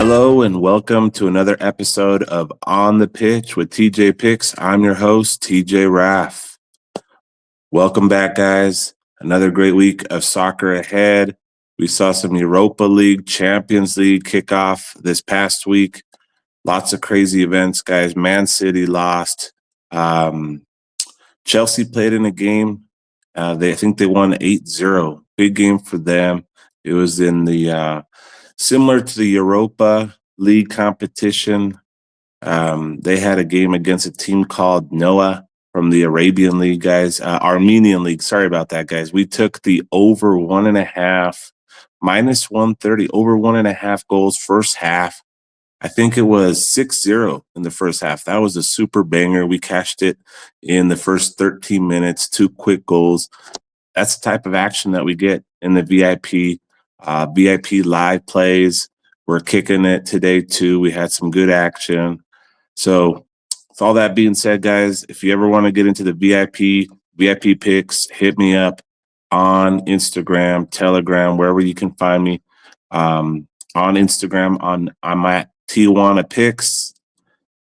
Hello and welcome to another episode of On the Pitch with TJ Picks. I'm your host, TJ Raff. Welcome back, guys. Another great week of soccer ahead. We saw some Europa League, Champions League kickoff this past week. Lots of crazy events, guys. Man City lost. Chelsea played in a game. I think they won 8-0. Big game for them. It was in the similar to the Europa League competition. They had a game against a team called Noah from the Arabian League, guys. Armenian League. Sorry about that, guys. We took the over 1.5, minus 130, over 1.5 goals first half. I think it was 6-0 in the first half. That was a super banger. We cashed it in the first 13 minutes, 2 quick goals. That's the type of action that we get in the VIP. VIP live plays. We're kicking it today too. We had some good action. So with all that being said, guys, if you ever want to get into the VIP picks, hit me up on Instagram, Telegram, wherever you can find me. On Instagram, I'm at Tijuana Picks.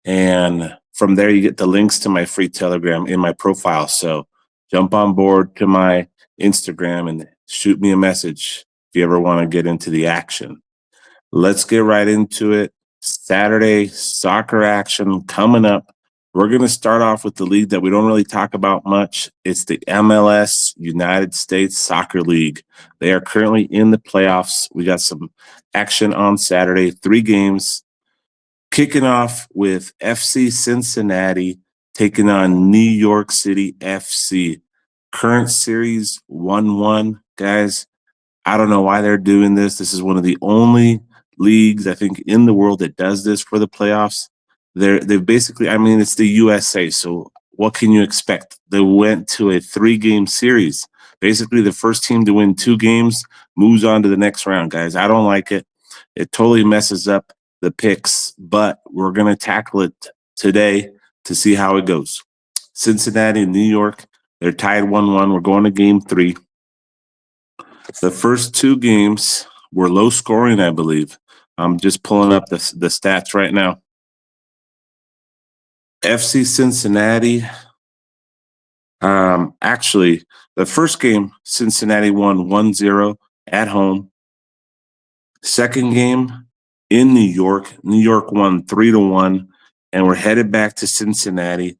And from there, you get the links to my free Telegram in my profile. So jump on board to my Instagram and shoot me a message if you ever want to get into the action. Let's get right into it. Saturday soccer action coming up. We're going to start off with the league that we don't really talk about much. It's the MLS United States Soccer League. They are currently in the playoffs. We got some action on Saturday, 3 games. Kicking off with FC Cincinnati taking on New York City FC. Current series 1-1. Guys, I don't know why they're doing this. This is one of the only leagues, I think, in the world that does this for the playoffs. They've basically, I mean, it's the USA, so what can you expect? They went to a 3-game series. Basically, the first team to win 2 games moves on to the next round, guys. I don't like it. It totally messes up the picks, but we're going to tackle it today to see how it goes. Cincinnati and New York, they're tied 1-1. We're going to game 3. The first 2 games were low scoring, I believe. I'm just pulling up the stats right now. FC Cincinnati, actually, the first game, Cincinnati won 1-0 at home. Second game in New York won 3-1, and we're headed back to Cincinnati.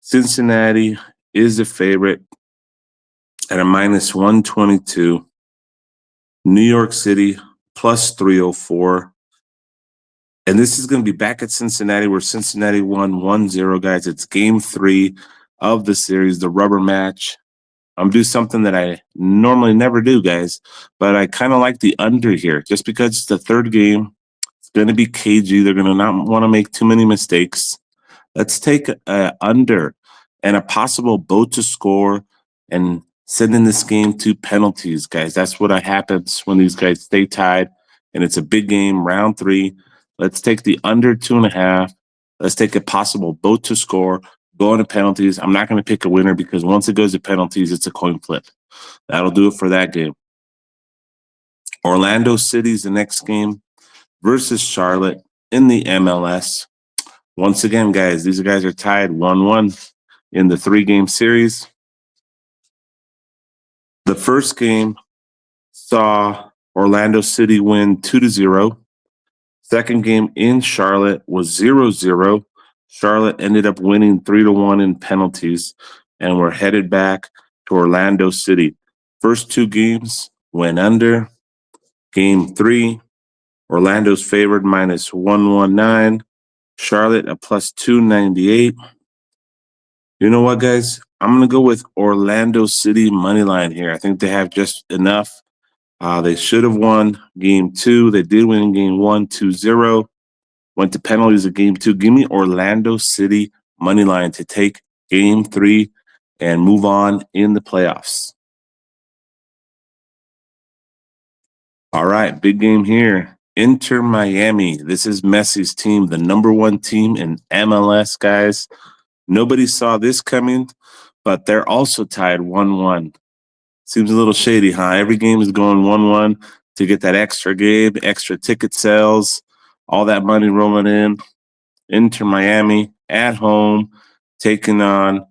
Cincinnati is the favorite at a minus 122. New York City plus 304. And this is going to be back at Cincinnati where Cincinnati won 1-0, guys. It's game 3 of the series, the rubber match. I'm doing something that I normally never do, guys, but I kind of like the under here just because it's the third game. It's going to be cagey. They're going to not want to make too many mistakes. Let's take under and a possible boat to score and sending this game to penalties, guys. That's what happens when these guys stay tied, and it's a big game, round 3. Let's take the under 2.5. Let's take a possible boat to score, go into penalties. I'm not going to pick a winner because once it goes to penalties, it's a coin flip. That'll do it for that game. Orlando City's the next game versus Charlotte in the MLS. Once again, guys, these guys are tied 1-1 in the 3-game series. The first game saw Orlando City win 2-0. Second game in Charlotte was 0-0. Charlotte ended up winning 3-1 in penalties, and we're headed back to Orlando City. First 2 games went under. Game 3, Orlando's favored minus 119. Charlotte a plus 298. You know what, guys? I'm going to go with Orlando City money line here. I think they have just enough. They should have won game 2. They did win game 1, 2-0. Went to penalties in game 2. Give me Orlando City money line to take game 3 and move on in the playoffs. All right, big game here. Inter Miami. This is Messi's team, the number 1 team in MLS, guys. Nobody saw this coming, but they're also tied 1-1. Seems a little shady, huh? Every game is going 1-1 to get that extra game, extra ticket sales. All that money rolling in. Inter Miami at home, taking on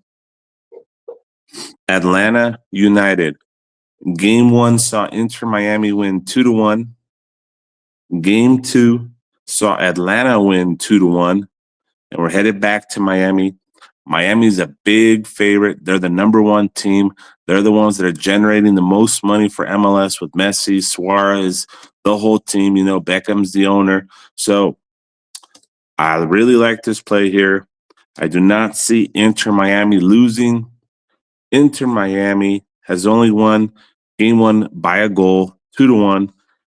Atlanta United. Game 1 saw Inter Miami win 2-1. Game 2 saw Atlanta win 2-1. And we're headed back to Miami. Miami's a big favorite. They're the number 1 team. They're the ones that are generating the most money for MLS with Messi, Suarez, the whole team. You know, Beckham's the owner. So I really like this play here. I do not see Inter Miami losing. Inter Miami has only won game 1 by a goal, 2-1.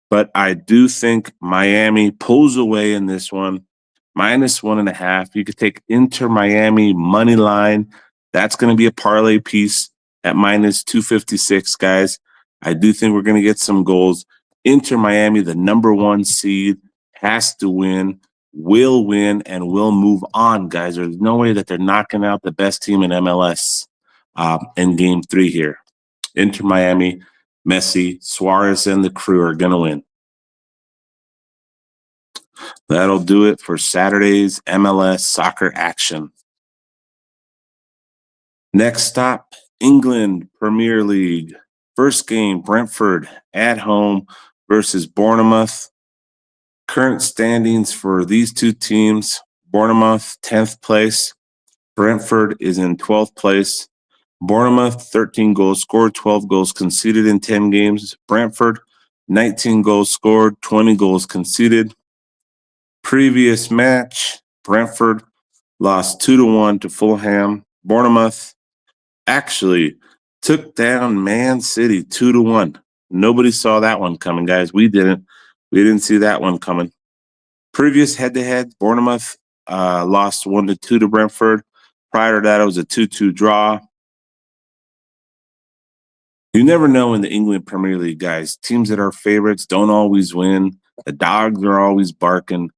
But I do think Miami pulls away in this one, -1.5. You could take Inter Miami money line. That's going to be a parlay piece at -256, guys. I do think we're going to get some goals. Inter Miami, the number 1 seed, has to win, will win, and will move on, guys. There's no way that they're knocking out the best team in MLS in game 3 here. Inter Miami, Messi, Suarez, and the crew are going to win. That'll do it for Saturday's MLS soccer action. Next stop, England Premier League. First game, Brentford at home versus Bournemouth. Current standings for these two teams, Bournemouth 10th place. Brentford is in 12th place. Bournemouth, 13 goals scored, 12 goals conceded in 10 games. Brentford, 19 goals scored, 20 goals conceded. Previous match, Brentford lost 2-1 to Fulham. Bournemouth actually took down Man City 2-1. Nobody saw that one coming, guys. We didn't. We didn't see that one coming. Previous head-to-head, Bournemouth lost 1-2 to Brentford. Prior to that, it was a 2-2 draw. You never know in the England Premier League, guys. Teams that are favorites don't always win. The dogs are always barking.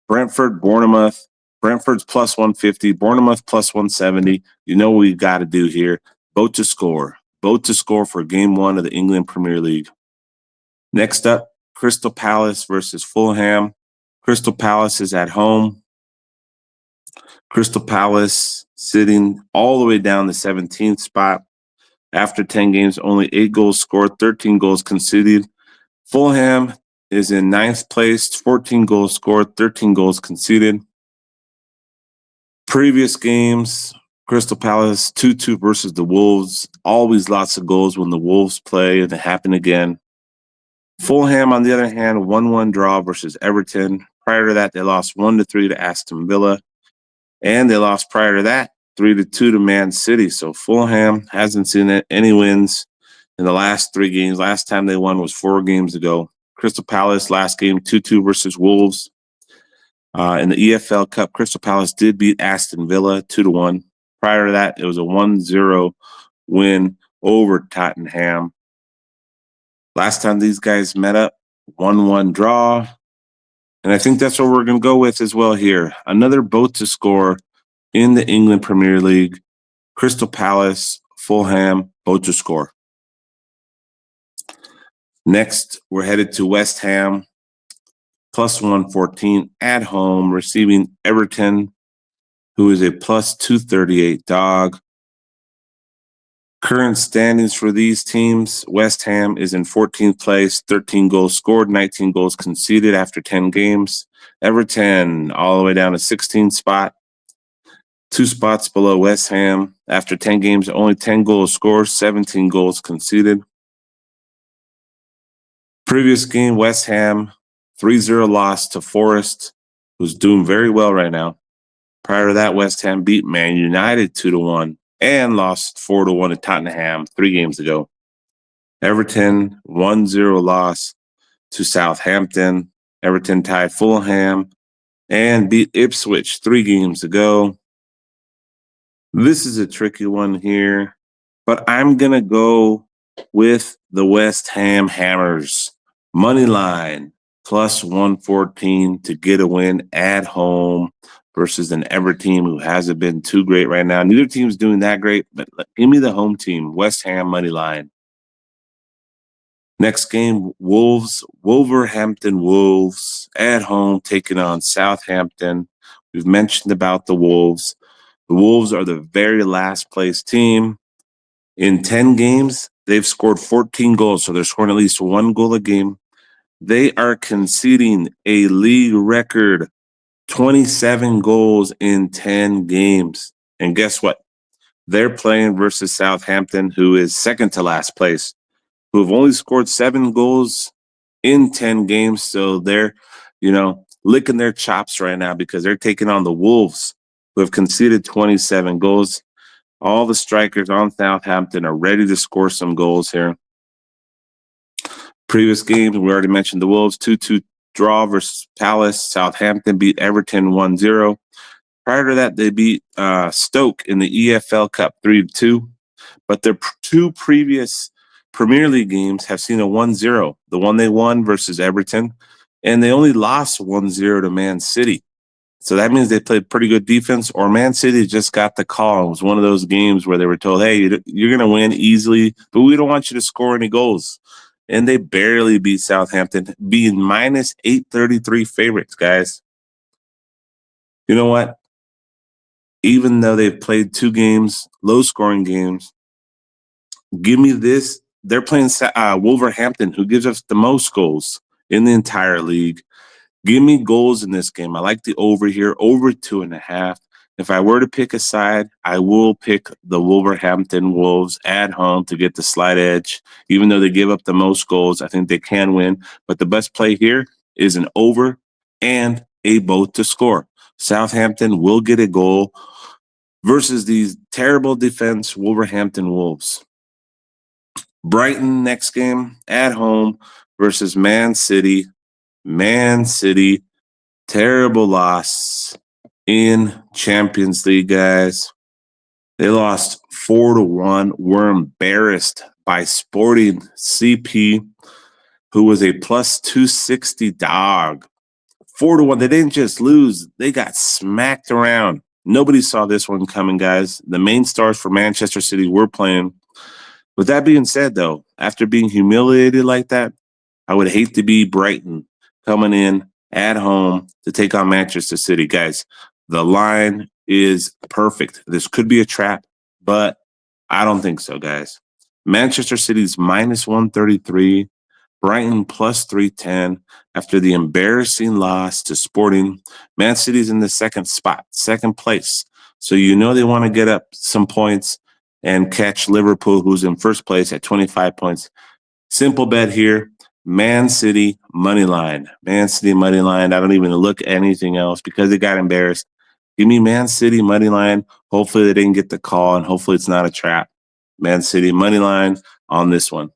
Brentford, Bournemouth. Brentford's +150. Bournemouth +170. You know what we got to do here. Vote to score. Vote to score for game 1 of the England Premier League. Next up, Crystal Palace versus Fulham. Crystal Palace is at home. Crystal Palace sitting all the way down the 17th spot. After 10 games, only 8 goals scored, 13 goals conceded. Fulham is in 9th place, 14 goals scored, 13 goals conceded. Previous games, Crystal Palace 2-2 versus the Wolves. Always lots of goals when the Wolves play, and it happened again. Fulham, on the other hand, 1-1 draw versus Everton. Prior to that, they lost 1-3 to Aston Villa. And they lost prior to that, 3-2 to Man City. So Fulham hasn't seen any wins in the last 3 games. Last time they won was 4 games ago. Crystal Palace, last game, 2-2 versus Wolves. In the EFL Cup, Crystal Palace did beat Aston Villa 2-1. Prior to that, it was a 1-0 win over Tottenham. Last time these guys met up, 1-1 draw. And I think that's what we're going to go with as well here. Another boat to score in the England Premier League. Crystal Palace, Fulham, boat to score. Next, we're headed to West Ham, +114 at home, receiving Everton, who is a +238 dog. Current standings for these teams, West Ham is in 14th place, 13 goals scored, 19 goals conceded after 10 games. Everton all the way down to 16th spot, 2 spots below West Ham. After 10 games, only 10 goals scored, 17 goals conceded. Previous game, West Ham, 3-0 loss to Forest, who's doing very well right now. Prior to that, West Ham beat Man United 2-1 and lost 4-1 to Tottenham 3 games ago. Everton, 1-0 loss to Southampton. Everton tied Fulham and beat Ipswich 3 games ago. This is a tricky one here, but I'm going to go with the West Ham Hammers. Money line, +114 to get a win at home versus an Everton team who hasn't been too great right now. Neither team's doing that great, but give me the home team, West Ham money line. Next game, Wolverhampton Wolves at home taking on Southampton. We've mentioned about the Wolves. The Wolves are the very last place team. In 10 games, they've scored 14 goals, so they're scoring at least one goal a game. They are conceding a league record 27 goals in 10 games. And guess what? They're playing versus Southampton, who is second to last place, who have only scored 7 goals in 10 games. So they're, licking their chops right now because they're taking on the Wolves, who have conceded 27 goals. All the strikers on Southampton are ready to score some goals here. Previous games, we already mentioned the Wolves, 2-2 draw versus Palace. Southampton beat Everton 1-0. Prior to that, they beat Stoke in the EFL Cup 3-2. But their two previous Premier League games have seen a 1-0. The one they won versus Everton, and they only lost 1-0 to Man City. So that means they played pretty good defense, or Man City just got the call. It was one of those games where they were told, hey, you're going to win easily, but we don't want you to score any goals. And they barely beat Southampton, being minus 833 favorites, guys. You know what? Even though they've played 2 games, low-scoring games, give me this. They're playing Wolverhampton, who gives us the most goals in the entire league. Give me goals in this game. I like the over here, over 2.5. If I were to pick a side, I will pick the Wolverhampton Wolves at home to get the slight edge. Even though they give up the most goals, I think they can win. But the best play here is an over and a both to score. Southampton will get a goal versus these terrible defense Wolverhampton Wolves. Brighton next game at home versus Man City. Man City, terrible loss in Champions League, guys. They lost 4-1. Were embarrassed by Sporting CP, who was a plus 260 dog. 4-1. They didn't just lose, they got smacked around. Nobody saw this one coming, guys. The main stars for Manchester City were playing. With that being said, though, after being humiliated like that, I would hate to be Brighton coming in at home to take on Manchester City. Guys, the line is perfect. This could be a trap, but I don't think so, guys. Manchester City's minus 133, Brighton plus 310 after the embarrassing loss to Sporting. Man City's in the second spot, second place. So they want to get up some points and catch Liverpool, who's in first place at 25 points. Simple bet here. Man City money line. Man City money line. I don't even look at anything else because they got embarrassed. Give me Man City money line. Hopefully they didn't get the call, and hopefully it's not a trap. Man City money line on this one.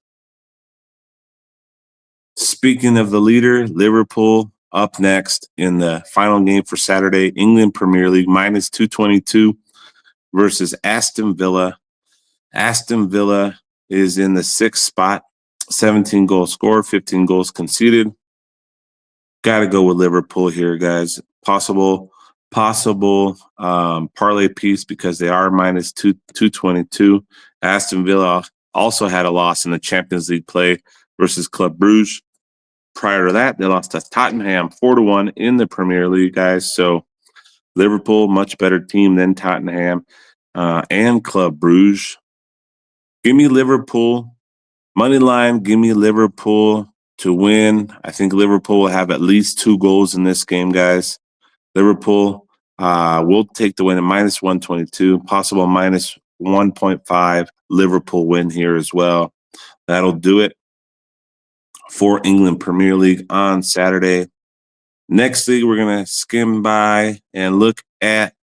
Speaking of the leader, Liverpool up next in the final game for Saturday. England Premier League minus 222 versus Aston Villa. Aston Villa is in the 6th spot. 17 goals scored, 15 goals conceded. Got to go with Liverpool here, guys. Possible parlay piece because they are minus 222. Aston Villa also had a loss in the Champions League play versus Club Brugge. Prior to that, they lost to Tottenham 4-1 in the Premier League, guys. So Liverpool, much better team than Tottenham and Club Brugge. Give me Liverpool. Money line, give me Liverpool to win. I think Liverpool will have at least 2 goals in this game, guys. Liverpool will take the win at minus 122, possible minus 1.5. Liverpool win here as well. That'll do it for England Premier League on Saturday. Next league, we're going to skim by and look at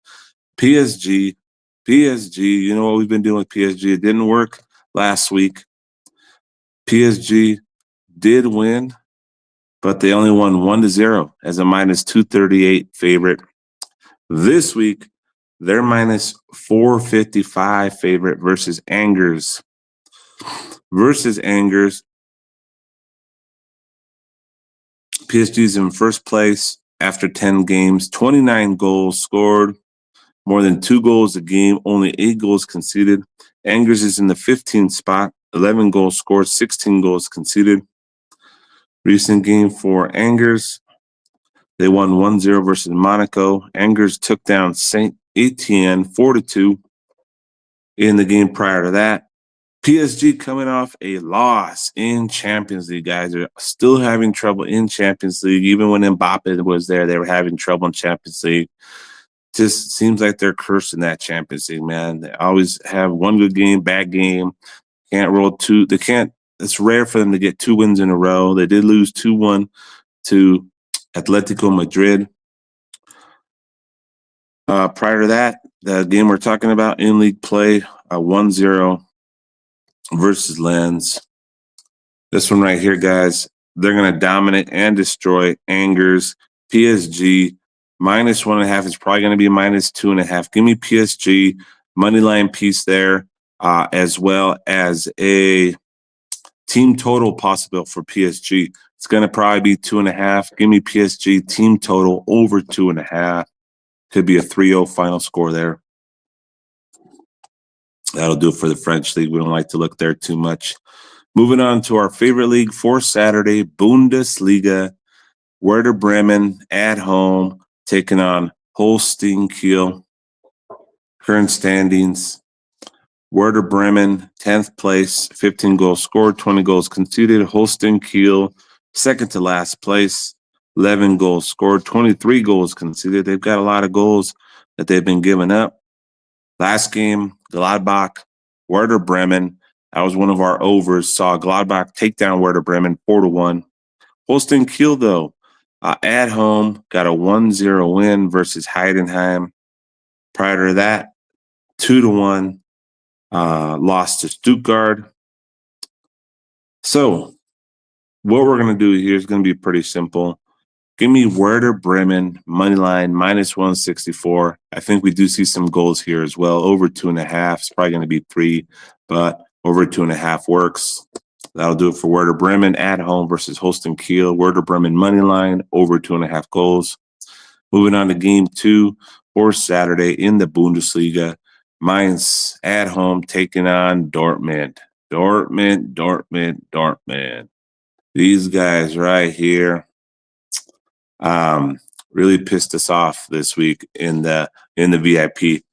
PSG. PSG, you know what we've been doing with PSG? It didn't work last week. PSG did win, but they only won 1-0 as a minus 238 favorite. This week, they're minus 455 favorite versus Angers. PSG's in first place after 10 games, 29 goals scored, more than 2 goals a game, only 8 goals conceded. Angers is in the 15th spot, 11 goals scored, 16 goals conceded. Recent game for Angers, they won 1-0 versus Monaco. Angers took down Saint Etienne 4-2 in the game prior to that. PSG coming off a loss in Champions League, guys. They're still having trouble in Champions League. Even when Mbappe was there, they were having trouble in Champions League. Just seems like they're cursed in that Champions League, man. They always have one good game, bad game. Can't roll two. They can't. It's rare for them to get 2 wins in a row. They did lose 2-1 to Atletico Madrid. Prior to that, the game we're talking about in league play, 1-0 versus Lens. This one right here, guys, they're going to dominate and destroy Angers. PSG, -1.5 is probably going to be -2.5. Give me PSG, money line piece there, as well as a team total possible for PSG. It's going to probably be 2.5. Give me PSG, team total over 2.5. Could be a 3-0 final score there. That'll do it for the French league. We don't like to look there too much. Moving on to our favorite league for Saturday, Bundesliga. Werder Bremen at home, taking on Holstein Kiel. Current standings, Werder Bremen, 10th place, 15 goals scored, 20 goals conceded. Holstein Kiel, second to last place, 11 goals scored, 23 goals conceded. They've got a lot of goals that they've been giving up. Last game, Gladbach, Werder Bremen. That was one of our overs. Saw Gladbach take down Werder Bremen 4-1. Holstein Kiel, though, at home, got a 1-0 win versus Heidenheim. Prior to that, 2-1 lost to Stuttgart. So what we're going to do here is going to be pretty simple. Give me Werder Bremen, money line, -164. I think we do see some goals here as well. Over 2.5. It's probably going to be 3, but over 2.5 works. That'll do it for Werder Bremen at home versus Holstein Kiel. Werder Bremen money line, over 2.5 goals. Moving on to game 2 for Saturday in the Bundesliga. Mainz at home taking on Dortmund. Dortmund. These guys right here really pissed us off this week in the VIP.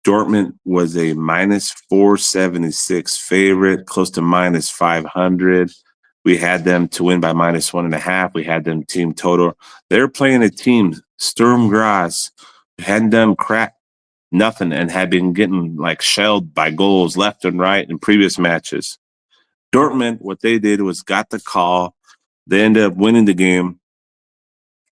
Dortmund was a -476 favorite, close to -500. We had them to win by -1.5. We had them team total. They're playing a team, Sturm Graz, hadn't done crap, nothing, and had been getting like shelled by goals left and right in previous matches. Dortmund, what they did was got the call. They ended up winning the game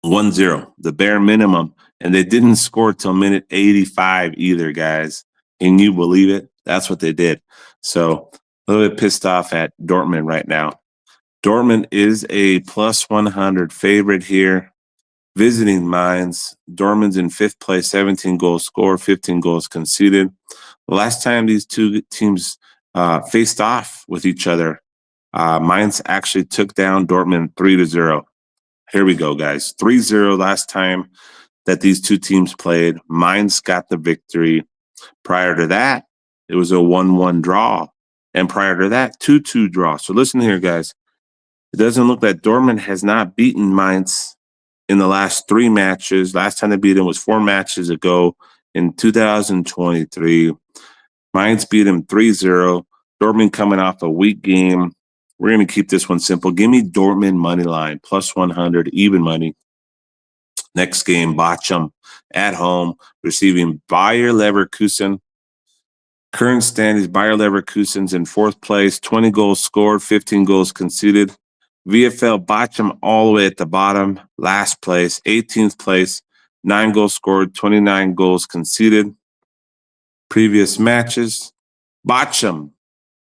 1-0, the bare minimum. And they didn't score till minute 85 either, guys. Can you believe it? That's what they did. So a little bit pissed off at Dortmund right now. Dortmund is a +100 favorite here. Visiting Mainz. Dortmund's in 5th place, 17 goals scored, 15 goals conceded. The last time these two teams faced off with each other, Mainz actually took down Dortmund 3-0. Here we go, guys. 3-0 last time that these two teams played. Mainz got the victory. Prior to that, it was a 1-1 draw. And prior to that, 2-2 draw. So listen here, guys. It doesn't look like Dortmund has not beaten Mainz in the last 3 matches. Last time they beat them was 4 matches ago in 2023. Mainz beat them 3-0. Dortmund coming off a weak game. We're going to keep this one simple. Give me Dortmund money line, +100, even money. Next game, Bochum at home, receiving Bayer Leverkusen. Current standings, Bayer Leverkusen's in 4th place, 20 goals scored, 15 goals conceded. VfL Bochum all the way at the bottom, last place, 18th place, 9 goals scored, 29 goals conceded. Previous matches, Bochum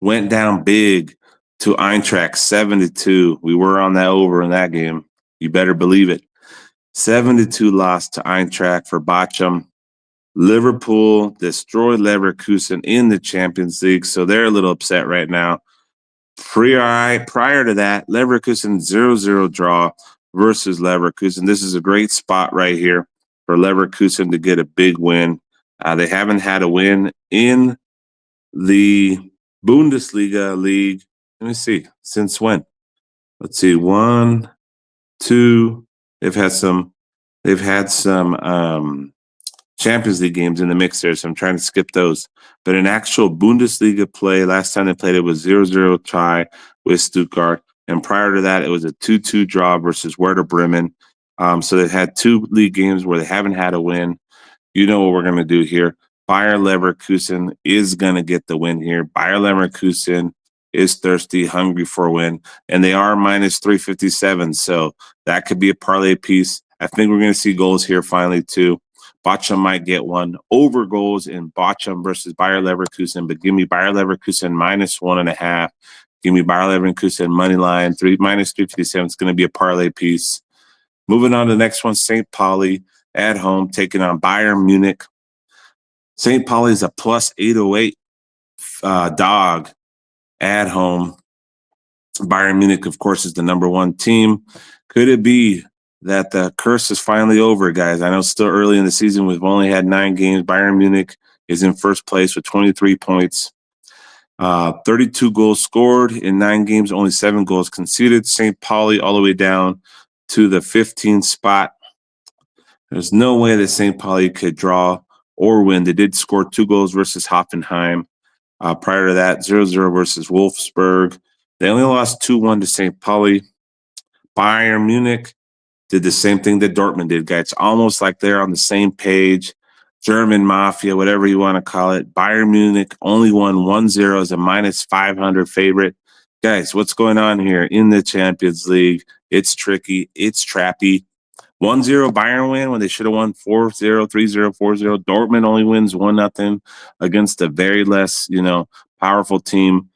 went down big to Eintracht 7-2. We were on that over in that game. You better believe it. 7-2 loss to Eintracht for Bochum. Liverpool destroyed Leverkusen in the Champions League, so they're a little upset right now. Prior to that, Leverkusen 0-0 draw versus Leverkusen. This is a great spot right here for Leverkusen to get a big win. They haven't had a win in the Bundesliga league. Let me see. Since when? Let's see. 1, 2. They've had some. They've had some Champions League games in the mix there, so I'm trying to skip those. But in actual Bundesliga play, last time they played it was 0-0 tie with Stuttgart, and prior to that, it was a 2-2 draw versus Werder Bremen. So they've had 2 league games where they haven't had a win. You know what we're going to do here. Bayer Leverkusen is going to get the win here. Bayer Leverkusen is thirsty, hungry for a win, and they are minus 357. So that could be a parlay piece. I think we're going to see goals here finally, too. Bochum might get one. Over goals in Bochum versus Bayer Leverkusen, but give me Bayer Leverkusen minus 1.5. Give me Bayer Leverkusen money line, minus 357. It's going to be a parlay piece. Moving on to the next one, St. Pauli at home taking on Bayern Munich. St. Pauli is a plus 808 dog at home. Bayern Munich, of course, is the number 1 team. Could it be that the curse is finally over, guys? I know it's still early in the season. We've only had 9 games. Bayern Munich is in first place with 23 points. 32 goals scored in 9 games, only 7 goals conceded. St. Pauli all the way down to the 15th spot. There's no way that St. Pauli could draw or win. They did score 2 goals versus Hoffenheim. Prior to that, 0-0 versus Wolfsburg. They only lost 2-1 to St. Pauli. Bayern Munich did the same thing that Dortmund did, guys. It's almost like they're on the same page. German Mafia, whatever you want to call it. Bayern Munich only won 1-0 as a minus 500 favorite. Guys, what's going on here in the Champions League? It's tricky. It's trappy. 1-0 Bayern win when they should have won 4-0, 3-0, 4-0. Dortmund only wins 1-0 against a very less, powerful team.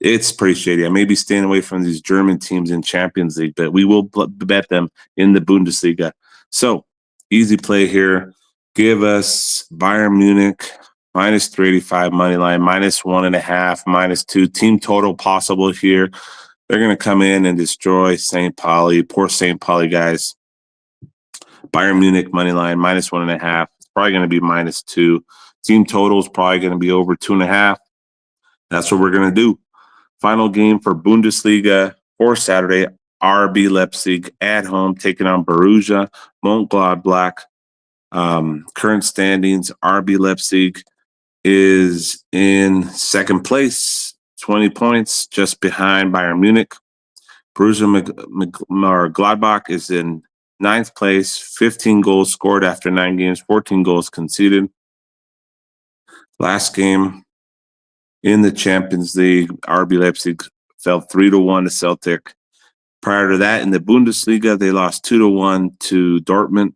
It's pretty shady. I may be staying away from these German teams in Champions League, but we will bet them in the Bundesliga. So, easy play here. Give us Bayern Munich minus 385 money line, minus 1.5, minus 2. Team total possible here. They're going to come in and destroy St. Pauli. Poor St. Pauli, guys. Bayern Munich money line minus 1.5. It's probably going to be minus 2. Team total is probably going to be over 2.5. That's what we're going to do. Final game for Bundesliga for Saturday. RB Leipzig at home taking on Borussia Mönchengladbach. Current standings: RB Leipzig is in second place, 20 points, just behind Bayern Munich. Borussia Gladbach is in 9th place, 15 goals scored after 9 games, 14 goals conceded. Last game in the Champions League, RB Leipzig fell 3-1 to Celtic. Prior to that, in the Bundesliga, they lost 2-1 to Dortmund.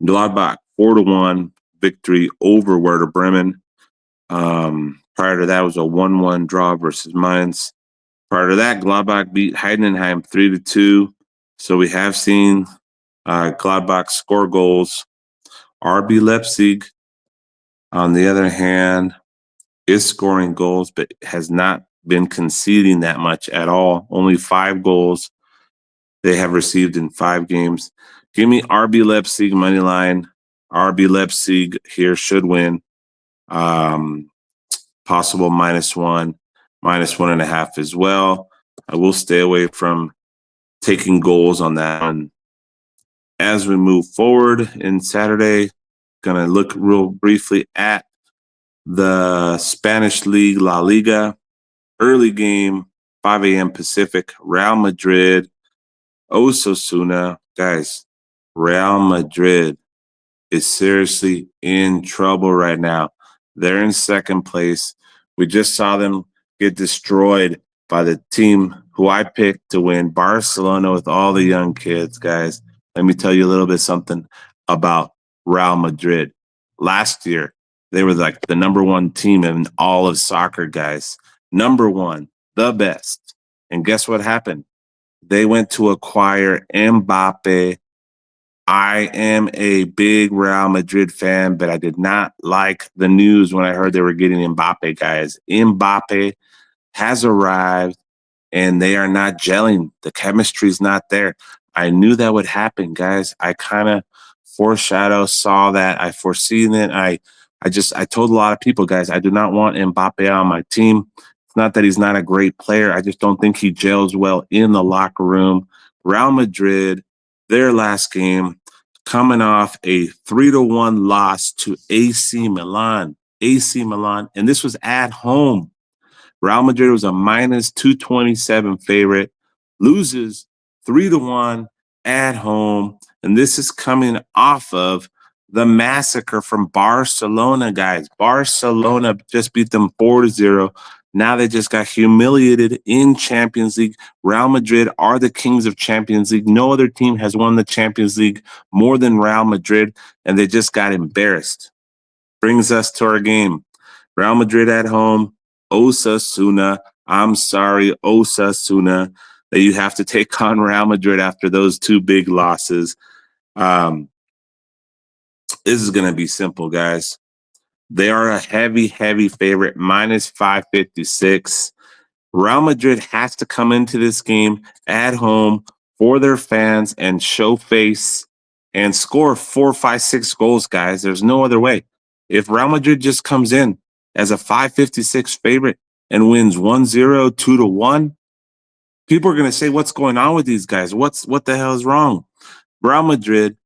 Gladbach, 4-1 victory over Werder Bremen. Prior to that was a 1-1 draw versus Mainz. Prior to that, Gladbach beat Heidenheim 3-2. So we have seen Gladbach score goals. RB Leipzig, on the other hand, is scoring goals, but has not been conceding that much at all. Only 5 goals they have received in 5 games. Give me RB Leipzig money line. RB Leipzig here should win. Possible -1, -1.5 as well. I will stay away from taking goals on that one. As we move forward in Saturday, gonna look real briefly at the Spanish League, La Liga. Early game, 5 a.m. Pacific, Real Madrid, Osasuna. Guys, Real Madrid is seriously in trouble right now. They're in second place. We just saw them get destroyed by the team who I picked to win, Barcelona, with all the young kids, guys. Let me tell you a little bit something about Real Madrid. Last year, they were like the number 1 team in all of soccer, guys. Number 1, the best. And guess what happened? They went to acquire Mbappe. I am a big Real Madrid fan, but I did not like the news when I heard they were getting Mbappe, guys. Mbappe has arrived, and they are not gelling. The chemistry's not there. I knew that would happen, guys. I kind of saw that. I foreseen it. I I told a lot of people, guys, I do not want Mbappe on my team. It's not that he's not a great player. I just don't think he gels well in the locker room. Real Madrid, their last game, coming off a 3-1 loss to AC Milan. AC Milan, and this was at home. Real Madrid was a minus 227 favorite, loses 3-1 at home. And this is coming off of the massacre from Barcelona, guys. Barcelona just beat them 4-0. Now they just got humiliated in Champions League. Real Madrid are the kings of Champions League. No other team has won the Champions League more than Real Madrid, and they just got embarrassed. Brings us to our game. Real Madrid at home, Osasuna. I'm sorry, Osasuna, that you have to take on Real Madrid after those two big losses. This is going to be simple, guys. They are a heavy, heavy favorite, minus 556. Real Madrid has to come into this game at home for their fans and show face and score 4, 5, 6 goals, guys. There's no other way. If Real Madrid just comes in as a 556 favorite and wins 1-0, 2-1, people are going to say, what's going on with these guys? What the hell is wrong? Real Madrid,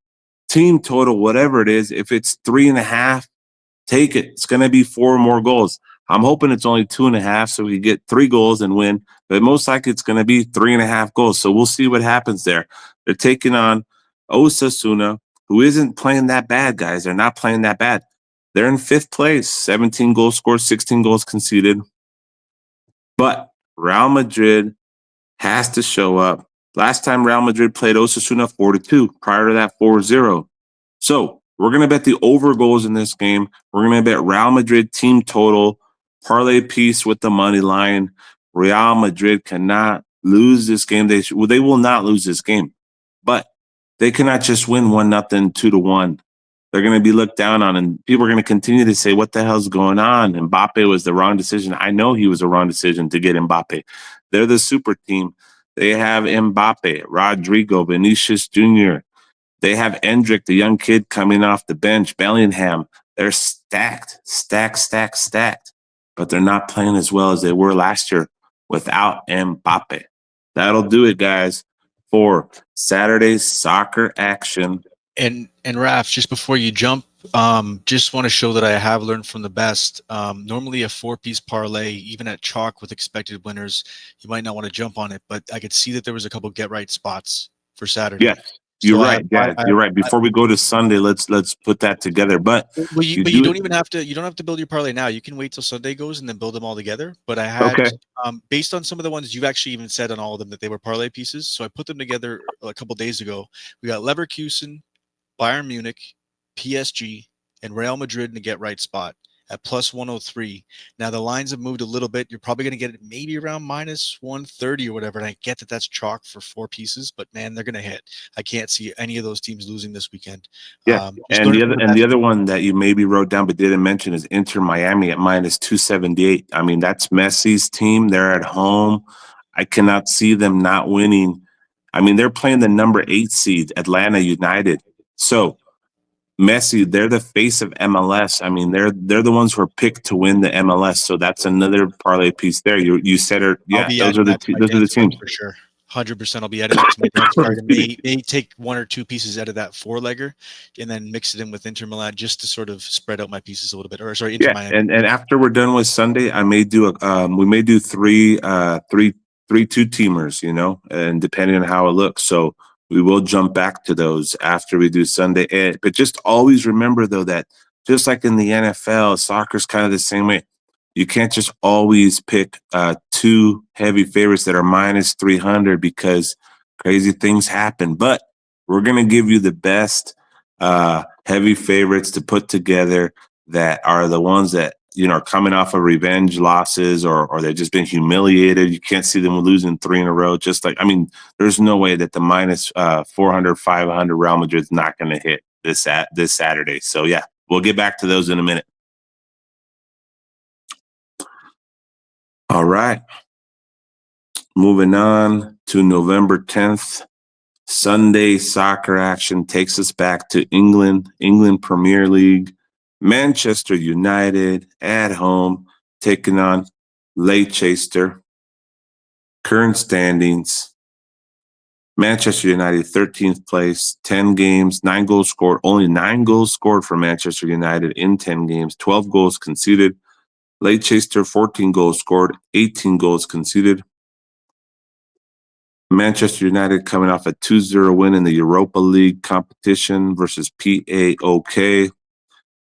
team total, whatever it is, if it's 3.5, take it. It's going to be 4 more goals. I'm hoping it's only 2.5 so we get 3 goals and win, but most likely it's going to be 3.5 goals. So we'll see what happens there. They're taking on Osasuna, who isn't playing that bad, guys. They're not playing that bad. They're in 5th place, 17 goals scored, 16 goals conceded. But Real Madrid has to show up. Last time Real Madrid played Osasuna 4-2, prior to that 4-0. So we're going to bet the over goals in this game. We're going to bet Real Madrid team total, parlay piece with the money line. Real Madrid cannot lose this game. They will not lose this game, but they cannot just win 1-0, 2-1. They're going to be looked down on, and people are going to continue to say, what the hell's going on? Mbappe was the wrong decision. I know he was the wrong decision to get Mbappe. They're the super team. They have Mbappe, Rodrigo, Vinicius Jr., they have Endrick, the young kid coming off the bench, Bellingham. They're stacked, but they're not playing as well as they were last year without Mbappe. That'll do it, guys, for Saturday's soccer action. And Raf, just before you jump, just want to show that I have learned from the best. Normally a 4-piece parlay, even at chalk with expected winners, you might not want to jump on it, but I could see that there was a couple get right spots for Saturday. Yes. You're right, Dad. You're right. Before we go to Sunday, let's put that together. But you don't even have to. You don't have to build your parlay now. You can wait till Sunday goes and then build them all together. But I had, based on some of the ones you've actually even said on all of them that they were parlay pieces, so I put them together a couple days ago. We got Leverkusen, Bayern Munich, PSG, and Real Madrid in the get right spot at plus 103. Now the lines have moved a little bit. You're probably going to get it maybe around minus 130 or whatever. And I get that that's chalk for 4 pieces, but man, they're going to hit. I can't see any of those teams losing this weekend. Yeah, and the other one that you maybe wrote down but didn't mention is Inter Miami at minus 278. I mean, that's Messi's team. They're at home. I cannot see them not winning. I mean, they're playing the number 8 seed, Atlanta United. So Messi, they're the face of MLS. I mean, they're the ones who are picked to win the MLS. So that's another parlay piece there. You said it. Yeah, those are the teams for sure. 100%. I'll be adding that to my dance card. And may take 1 or 2 pieces out of that 4-legger and then mix it in with Inter Milan just to sort of spread out my pieces a little bit. Or sorry, Inter Miami. And after we're done with Sunday, I may do we may do three 2-teamers, you know, and depending on how it looks. So we will jump back to those after we do Sunday. But just always remember, though, that just like in the NFL, soccer's kind of the same way. You can't just always pick 2 heavy favorites that are minus 300 because crazy things happen. But we're going to give you the best heavy favorites to put together that are the ones that, you know, are coming off of revenge losses or they've just been humiliated. You can't see them losing 3 in a row. Just like, I mean, there's no way that the minus 400, 500 Real Madrid's not going to hit this Saturday. So, yeah, we'll get back to those in a minute. All right. Moving on to November 10th. Sunday soccer action takes us back to England Premier League. Manchester United at home taking on Leicester. Current standings. Manchester United, 13th place, 10 games, 9 goals scored. Only 9 goals scored for Manchester United in 10 games, 12 goals conceded. Leicester, 14 goals scored, 18 goals conceded. Manchester United coming off a 2-0 win in the Europa League competition versus PAOK.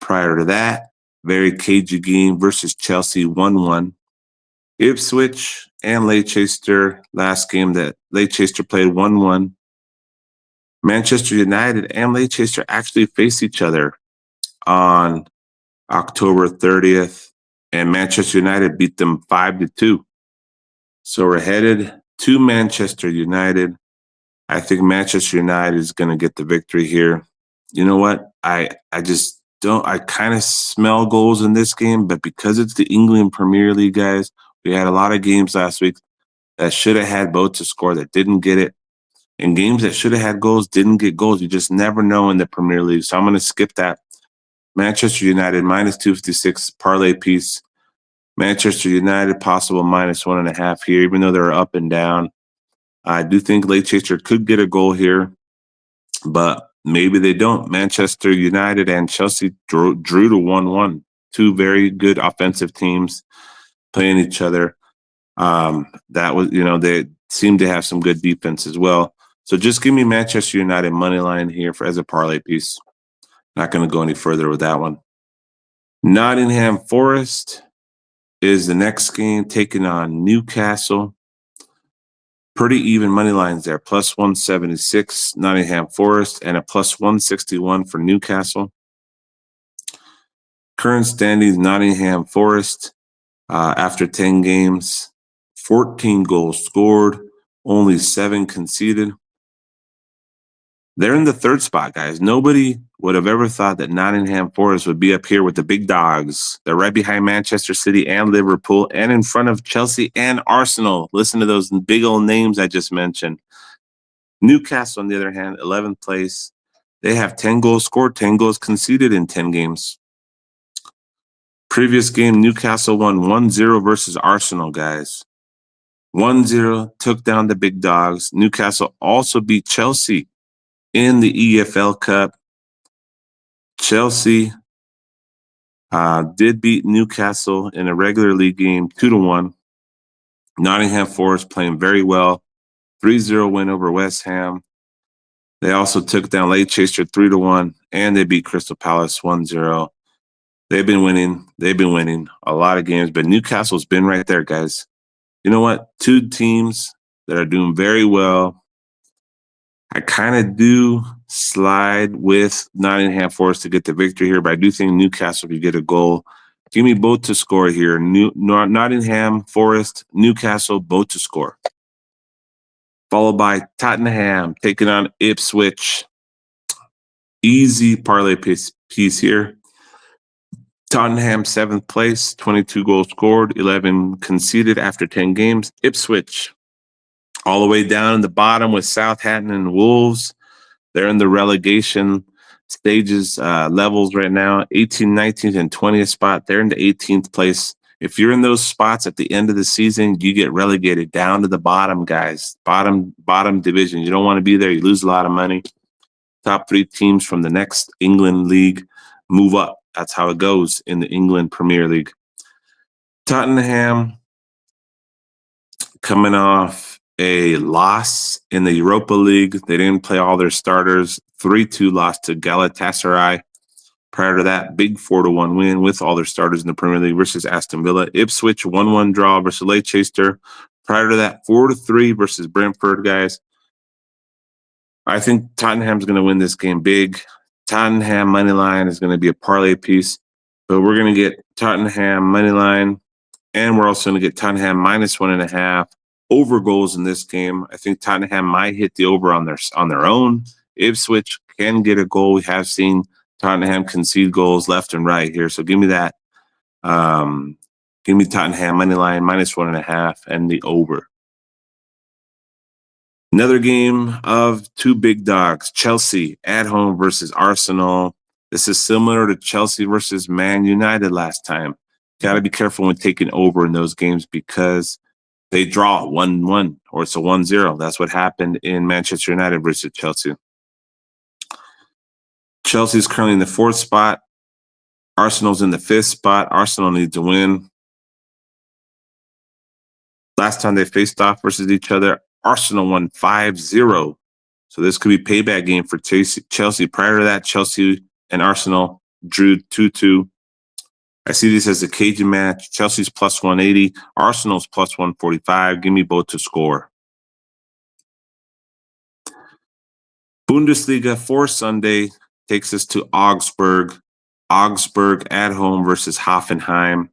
Prior to that, very cagey game versus Chelsea, 1-1. Ipswich and Leicester, last game that Leicester played, 1-1. Manchester United and Leicester actually faced each other on October 30th, and Manchester United beat them 5-2. So we're headed to Manchester United. I think Manchester United is going to get the victory here. You know what? I just don't. I kind of smell goals in this game, but because it's the England Premier League, guys, we had a lot of games last week that should have had both to score that didn't get it. And games that should have had goals didn't get goals. You just never know in the Premier League. So I'm going to skip that. Manchester United minus 256 parlay piece. Manchester United possible minus 1.5 here, even though they're up and down. I do think Leicester could get a goal here, but maybe they don't. Manchester United and Chelsea drew to 1-1. Two very good offensive teams playing each other. That was, they seem to have some good defense as well. So just give me Manchester United money line here as a parlay piece. Not going to go any further with that one. Nottingham Forest is the next game, taking on Newcastle. Pretty even money lines there. Plus 176 Nottingham Forest and a plus 161 for Newcastle. Current standings, Nottingham Forest after 10 games, 14 goals scored, only 7 conceded. They're in the third spot, guys. Nobody would have ever thought that Nottingham Forest would be up here with the big dogs. They're right behind Manchester City and Liverpool and in front of Chelsea and Arsenal. Listen to those big old names I just mentioned. Newcastle, on the other hand, 11th place. They have 10 goals scored, 10 goals conceded in 10 games. Previous game, Newcastle won 1-0 versus Arsenal, guys. 1-0, took down the big dogs. Newcastle also beat Chelsea in the EFL Cup. Chelsea did beat Newcastle in a regular league game 2-1. Nottingham Forest playing very well. 3-0 win over West Ham. They also took down Leicester 3-1, and they beat Crystal Palace 1-0. They've been winning a lot of games, but Newcastle's been right there, guys. You know what? Two teams that are doing very well. I kind of do slide with Nottingham Forest to get the victory here, but I do think Newcastle could get a goal. Give me both to score here. Nottingham Forest, Newcastle, both to score. Followed by Tottenham taking on Ipswich. Easy parlay piece here. Tottenham, 7th place, 22 goals scored, 11 conceded after 10 games. Ipswich, all the way down in the bottom with Southampton and Wolves. They're in the relegation stages, levels right now, 18th, 19th, and 20th spot. They're in the 18th place. If you're in those spots at the end of the season, you get relegated down to the bottom, guys. Bottom division. You don't want to be there. You lose a lot of money. Top 3 teams from the next England league move up. That's how it goes in the England Premier League. Tottenham coming off a loss in the Europa League. They didn't play all their starters. 3-2 loss to Galatasaray. Prior to that, big 4-1 win with all their starters in the Premier League versus Aston Villa. Ipswich, 1-1 draw versus Leicester. Prior to that, 4-3 versus Brentford, guys. I think Tottenham's going to win this game big. Tottenham money line is going to be a parlay piece, but we're going to get Tottenham money line, and we're also going to get Tottenham minus 1.5 over goals in this game. I think Tottenham might hit the over on their own. Ipswich can get a goal. We have seen Tottenham concede goals left and right here, so give me that. Give me Tottenham money line minus 1.5 and the over. Another game of two big dogs, Chelsea at home versus Arsenal. This is similar to Chelsea versus Man United last time. Got to be careful when taking over in those games because they draw 1-1 or it's a 1-0. That's what happened in Manchester United versus Chelsea. Chelsea's currently in the 4th spot. Arsenal's in the 5th spot. Arsenal needs to win. Last time they faced off versus each other, Arsenal won 5-0. So this could be payback game for Chelsea. Prior to that, Chelsea and Arsenal drew 2-2. I see this as a Cajun match. Chelsea's plus 180. Arsenal's plus 145. Give me both to score. Bundesliga for Sunday takes us to Augsburg. Augsburg at home versus Hoffenheim.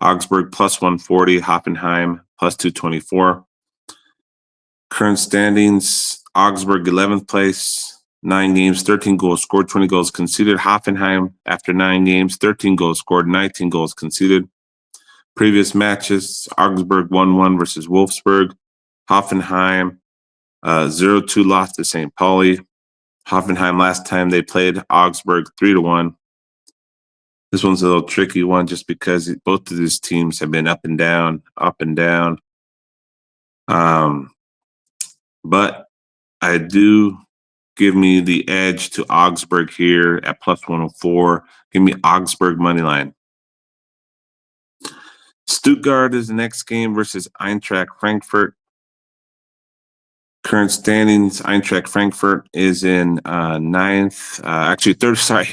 Augsburg plus 140. Hoffenheim plus 224. Current standings, Augsburg 11th place, 9 games, 13 goals scored, 20 goals conceded. Hoffenheim, after 9 games, 13 goals scored, 19 goals conceded. Previous matches, Augsburg 1-1 versus Wolfsburg. Hoffenheim 0-2 loss to St. Pauli. Hoffenheim last time they played Augsburg 3-1. This one's a little tricky one just because both of these teams have been up and down, up and down. But I do give me the edge to Augsburg here at plus 104. Give me Augsburg money line. Stuttgart is the next game versus Eintracht Frankfurt. Current standings, Eintracht Frankfurt is in 9th, actually 3rd, sorry.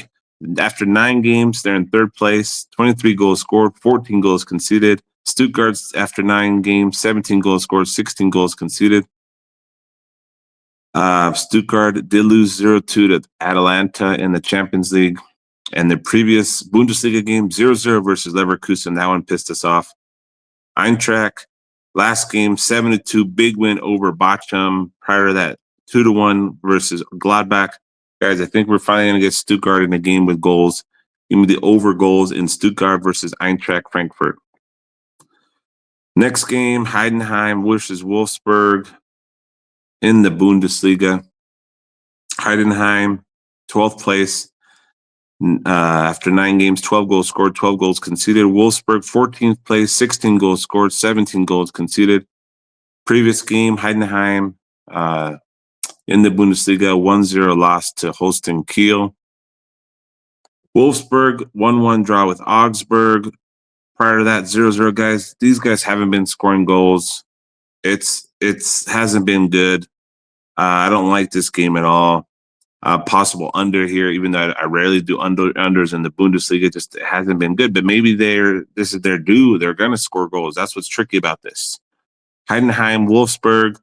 After 9 games, they're in 3rd place, 23 goals scored, 14 goals conceded. Stuttgart's after 9 games, 17 goals scored, 16 goals conceded. Stuttgart did lose 0-2 to Atalanta in the Champions League. And the previous Bundesliga game, 0-0 versus Leverkusen. That one pissed us off. Eintracht, last game, 7-2, big win over Bochum. Prior to that, 2-1 versus Gladbach. Guys, I think we're finally going to get Stuttgart in a game with goals. Give me the over goals in Stuttgart versus Eintracht Frankfurt. Next game, Heidenheim versus Wolfsburg in the Bundesliga. Heidenheim, 12th place. After 9 games, 12 goals scored, 12 goals conceded. Wolfsburg, 14th place, 16 goals scored, 17 goals conceded. Previous game, Heidenheim in the Bundesliga, 1-0 loss to Holstein Kiel. Wolfsburg, 1-1 draw with Augsburg. Prior to that, 0-0, guys. These guys haven't been scoring goals. It's hasn't been good. I don't like this game at all. Possible under here, even though I rarely do unders in the Bundesliga. Just it hasn't been good. But maybe this is their due. They're going to score goals. That's what's tricky about this. Heidenheim, Wolfsburg.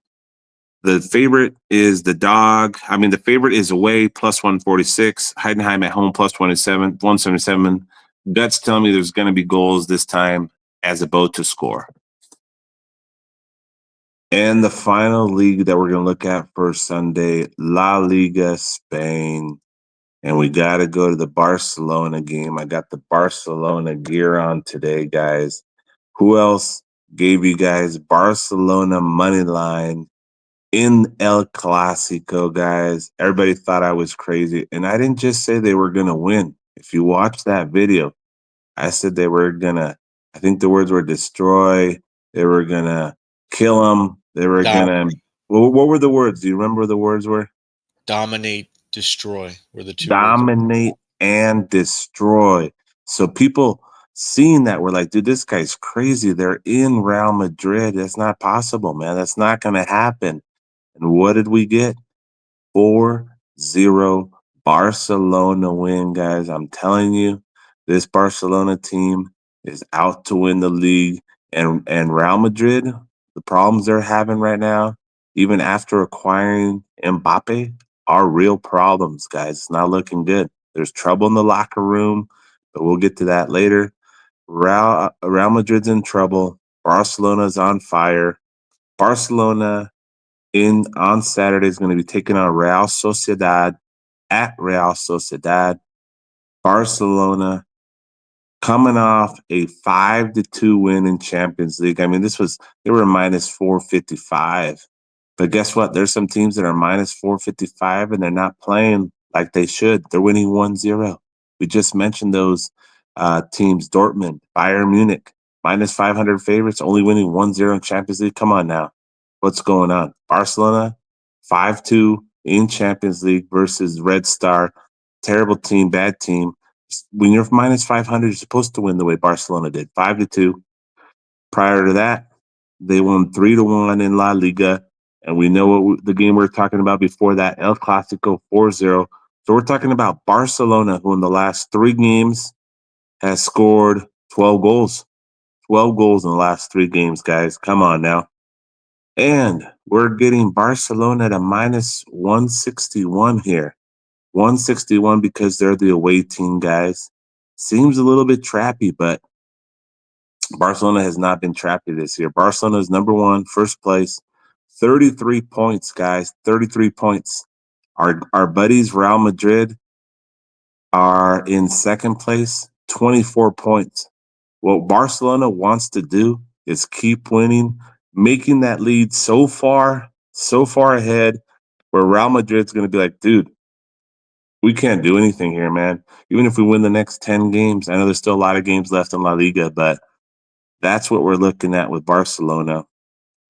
The favorite is the dog. I mean, the favorite is away plus 146. Heidenheim at home plus 177. Guts telling me there's going to be goals this time as a boat to score. And the final league that we're going to look at for Sunday, La Liga Spain. And we got to go to the Barcelona game. I got the Barcelona gear on today, guys. Who else gave you guys Barcelona money line in El Clasico, guys? Everybody thought I was crazy. And I didn't just say they were going to win. If you watch that video, I said they were going to, I think the words were destroy. They were going to kill them. They were going to, what were the words? Do you remember what the words were? Dominate, destroy were the 2 Dominate words. and destroy. So people seeing that were like, dude, this guy's crazy. They're in Real Madrid. That's not possible, man. That's not going to happen. And what did we get? 4-0 Barcelona win, guys. I'm telling you, this Barcelona team is out to win the league. And Real Madrid, the problems they're having right now, even after acquiring Mbappe, are real problems, guys. It's not looking good. There's trouble in the locker room, but we'll get to that later. Real Madrid's in trouble. Barcelona's on fire. Barcelona on Saturday is going to be taking on Real Sociedad at Real Sociedad. Barcelona coming off a 5-2 win in Champions League. I mean, they were minus 455. But guess what? There's some teams that are minus 455 and they're not playing like they should. They're winning 1-0. We just mentioned those teams: Dortmund, Bayern Munich, minus 500 favorites, only winning 1-0 in Champions League. Come on now, what's going on? Barcelona 5-2 in Champions League versus Red Star. Terrible team, bad team. When you're minus 500, you're supposed to win the way Barcelona did, 5-2. Prior to that, they won 3-1 in La Liga. And we know what the game we were talking about before that, El Clasico 4-0. So we're talking about Barcelona, who in the last 3 games has scored 12 goals. 12 goals in the last 3 games, guys. Come on now. And we're getting Barcelona at a minus 161 here. 161 because they're the away team, guys. Seems a little bit trappy, but Barcelona has not been trappy this year. Barcelona is number 1, first place, 33 points, guys. 33 points. Our buddies Real Madrid are in second place, 24 points. What Barcelona wants to do is keep winning, making that lead so far ahead, where Real Madrid's going to be like, dude, we can't do anything here, man. Even if we win the next 10 games, I know there's still a lot of games left in La Liga, but that's what we're looking at with Barcelona.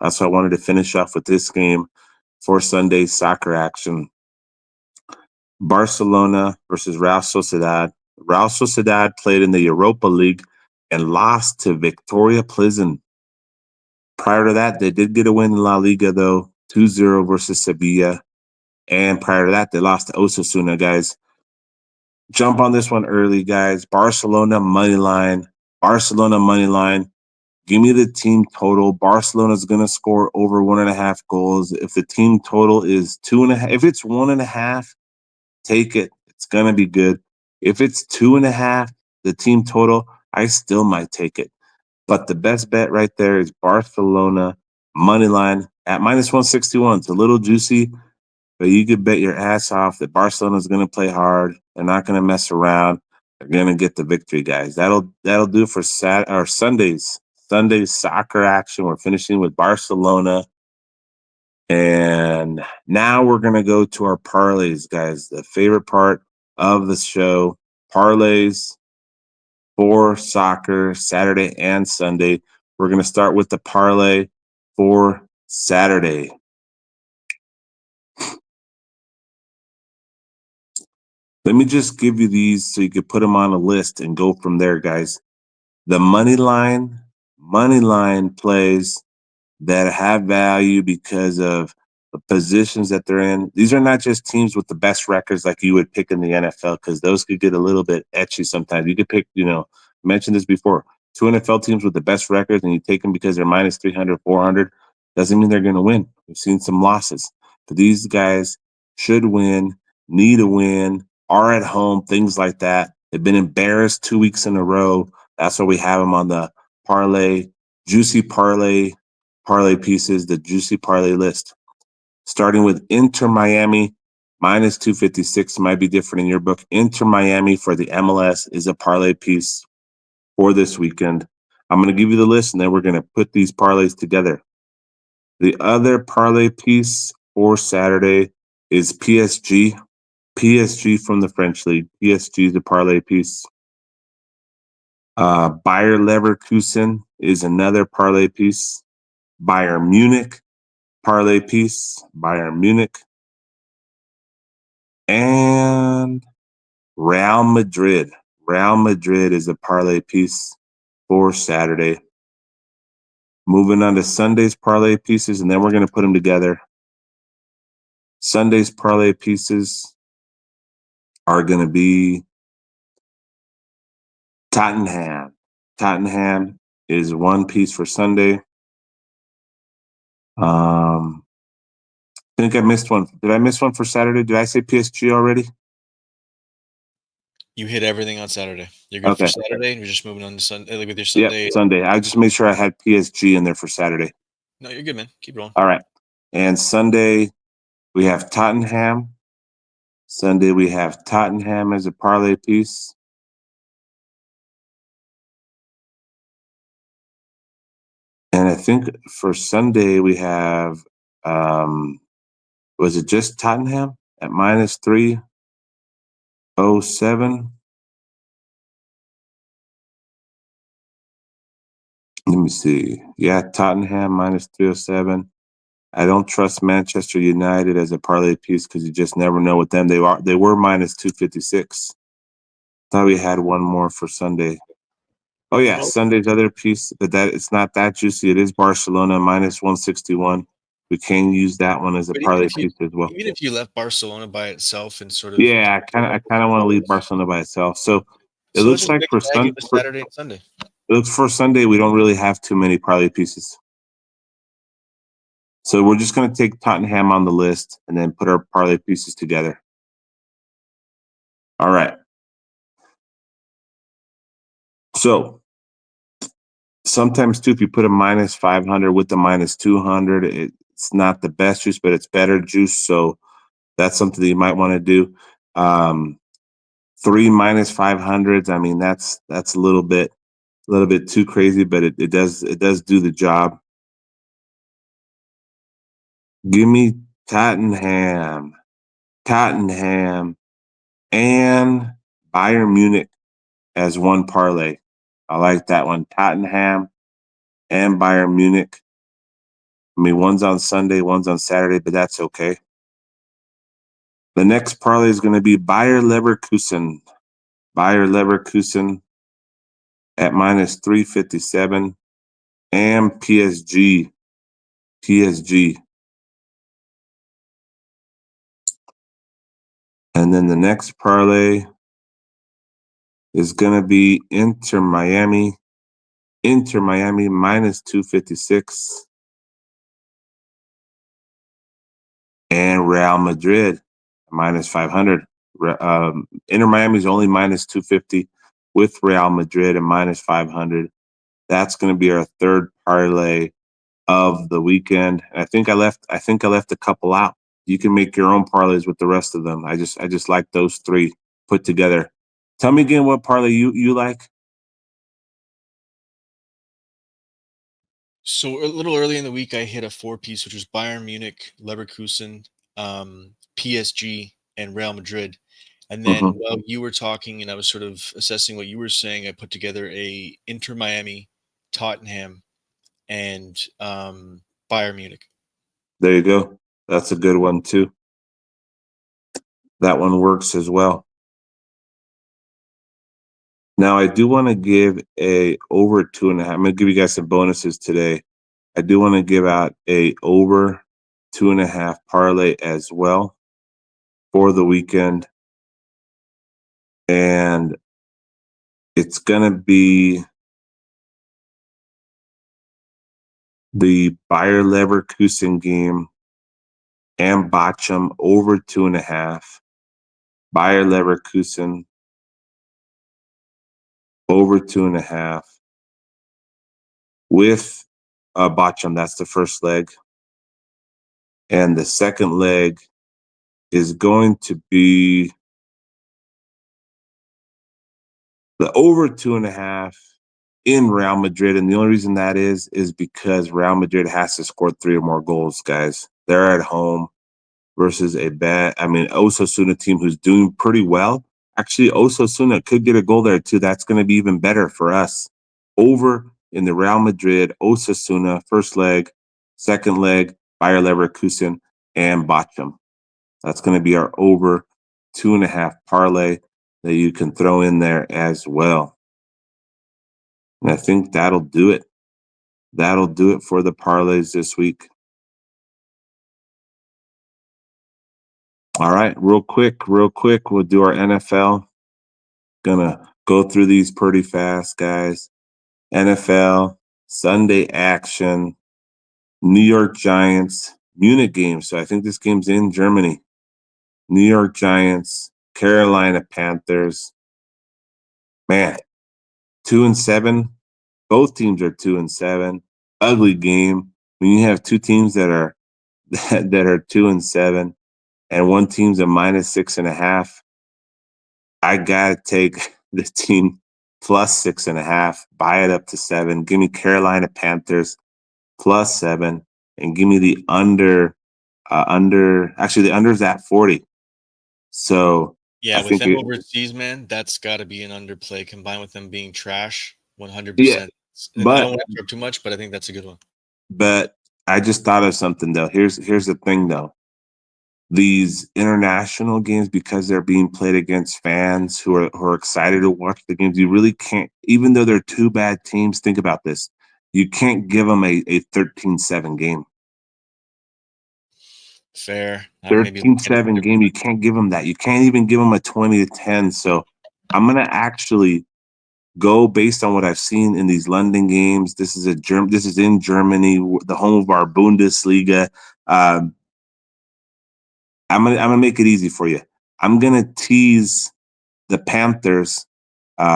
That's why I wanted to finish off with this game for Sunday's soccer action. Barcelona versus Real Sociedad. Real Sociedad played in the Europa League and lost to Victoria Plzen. Prior to that, they did get a win in La Liga, though, 2-0 versus Sevilla. And prior to that, they lost to Osasuna, guys. Jump on this one early, guys. Barcelona money line. Barcelona money line. Give me the team total. Barcelona's going to score over 1.5 goals. If the team total is 2.5, if it's 1.5, take it. It's going to be good. If it's 2.5, the team total, I still might take it. But the best bet right there is Barcelona money line at minus 161. It's a little juicy, but you could bet your ass off that Barcelona is going to play hard. They're not going to mess around. They're going to get the victory, guys. That'll do it for Sunday's soccer action. We're finishing with Barcelona. And now we're going to go to our parlays, guys. The favorite part of the show, parlays for soccer, Saturday and Sunday. We're going to start with the parlay for Saturday. Let me just give you these so you can put them on a list and go from there, guys. The money line plays that have value because of the positions that they're in. These are not just teams with the best records like you would pick in the NFL, because those could get a little bit etchy sometimes. You could pick, I mentioned this before, 2 NFL teams with the best records, and you take them because they're minus 300, 400. Doesn't mean they're going to win. We've seen some losses. But these guys should win, need a win, are at home, things like that. They've been embarrassed 2 weeks in a row. That's why we have them on the parlay, juicy parlay pieces, the juicy parlay list. Starting with Inter Miami, minus 256. Might be different in your book. Inter Miami for the MLS is a parlay piece for this weekend. I'm going to give you the list, and then we're going to put these parlays together. The other parlay piece for Saturday is PSG. PSG from the French League. PSG is a parlay piece. Bayer Leverkusen is another parlay piece. Bayern Munich, parlay piece. Bayern Munich. And Real Madrid. Real Madrid is a parlay piece for Saturday. Moving on to Sunday's parlay pieces, and then we're going to put them together. Sunday's parlay pieces are going to be Tottenham. Tottenham is one piece for Sunday. I think I missed one. Did I miss one for Saturday? Did I say PSG already? You hit everything on Saturday. You're good for Saturday, and you're just moving on to Sunday with your Sunday. Yep, Sunday. I just made sure I had PSG in there for Saturday. No, you're good, man. Keep rolling. All right. And Sunday, we have Tottenham. Sunday, we have Tottenham as a parlay piece. And I think for Sunday, we have, was it just Tottenham at minus 307? Let me see. Yeah, Tottenham minus 307. I don't trust Manchester United as a parlay piece because you just never know with them. They were minus 256. Thought we had one more for Sunday. Oh yeah, Well, Sunday's other piece, but that it's not that juicy. It is Barcelona minus 161. We can use that one as a but even parlay if you piece as well. even if you left Barcelona by itself and sort of Yeah, I kind of want to leave Barcelona by itself. So it so looks just like mix bag it with Saturday and Sunday. it looks for Sunday we don't really have too many parlay pieces. So we're just going to take Tottenham on the list and then put our parlay pieces together. All right. So sometimes too, if you put a minus 500 with the minus 200, it's not the best juice, but it's better juice. So that's something that you might want to do. 3 minus 500s. I mean, that's a little bit too crazy, but it does do the job. Give me Tottenham, and Bayern Munich as one parlay. I like that one. Tottenham and Bayern Munich. I mean, one's on Sunday, one's on Saturday, but that's okay. The next parlay is going to be Bayer Leverkusen. Bayer Leverkusen at minus 357 and PSG. PSG. And then the next parlay is going to be Inter Miami. Inter Miami minus 256 and Real Madrid minus 500. Inter Miami is only minus 250 with Real Madrid and minus 500. That's going to be our third parlay of the weekend. I think I left a couple out. You can make your own parlays with the rest of them. I just like those three put together. Tell me again what parlay you like. So a little early in the week, I hit a 4-piece, which was Bayern Munich, Leverkusen, PSG, and Real Madrid. And then Mm-hmm. while you were talking and I was sort of assessing what you were saying, I put together a Inter Miami, Tottenham, and Bayern Munich. There you go. That's a good one too. That one works as well. Now I do want to give a over 2.5. I'm gonna give you guys some bonuses today. I do want to give out a over 2.5 parlay as well for the weekend. And it's gonna be the Bayer Leverkusen game and Bochum over 2.5. Bayer Leverkusen over 2.5 with Bochum. That's the first leg. And the second leg is going to be the over 2.5 in Real Madrid. And the only reason that is because Real Madrid has to score 3 or more goals, guys. They're at home versus Osasuna team who's doing pretty well. Actually, Osasuna could get a goal there too. That's going to be even better for us. Over in the Real Madrid, Osasuna, first leg, second leg, Bayer Leverkusen, and Bochum. That's going to be our over 2.5 parlay that you can throw in there as well. And I think that'll do it. That'll do it for the parlays this week. All right, real quick, we'll do our NFL. Gonna go through these pretty fast, guys. NFL, Sunday action, New York Giants, Munich game. So I think this game's in Germany. New York Giants, Carolina Panthers. Man, 2-7. Both teams are 2-7. Ugly game. When you have two teams that are that are 2-7 and one team's a minus 6.5, I gotta take the team plus 6.5, buy it up to 7. Give me Carolina Panthers plus 7, and give me the under. Actually, the under's at 40. So Yeah, I with think them overseas, man, that's got to be an underplay combined with them being trash, yeah, 100%. I don't But want to interrupt too much, but I think that's a good one. but I just thought of something though. Here's the thing though. These international games, because they're being played against fans who are excited to watch the games, you really can't, even though they're two bad teams, think about this. You can't give them a 13-7 game. Fair. I maybe look at it 13-7 game, you can't give them that. You can't even give them a 20-10. So I'm gonna actually go based on what I've seen in these London games. This is in Germany, the home of our Bundesliga. I'm gonna make it easy for you. I'm gonna tease the Panthers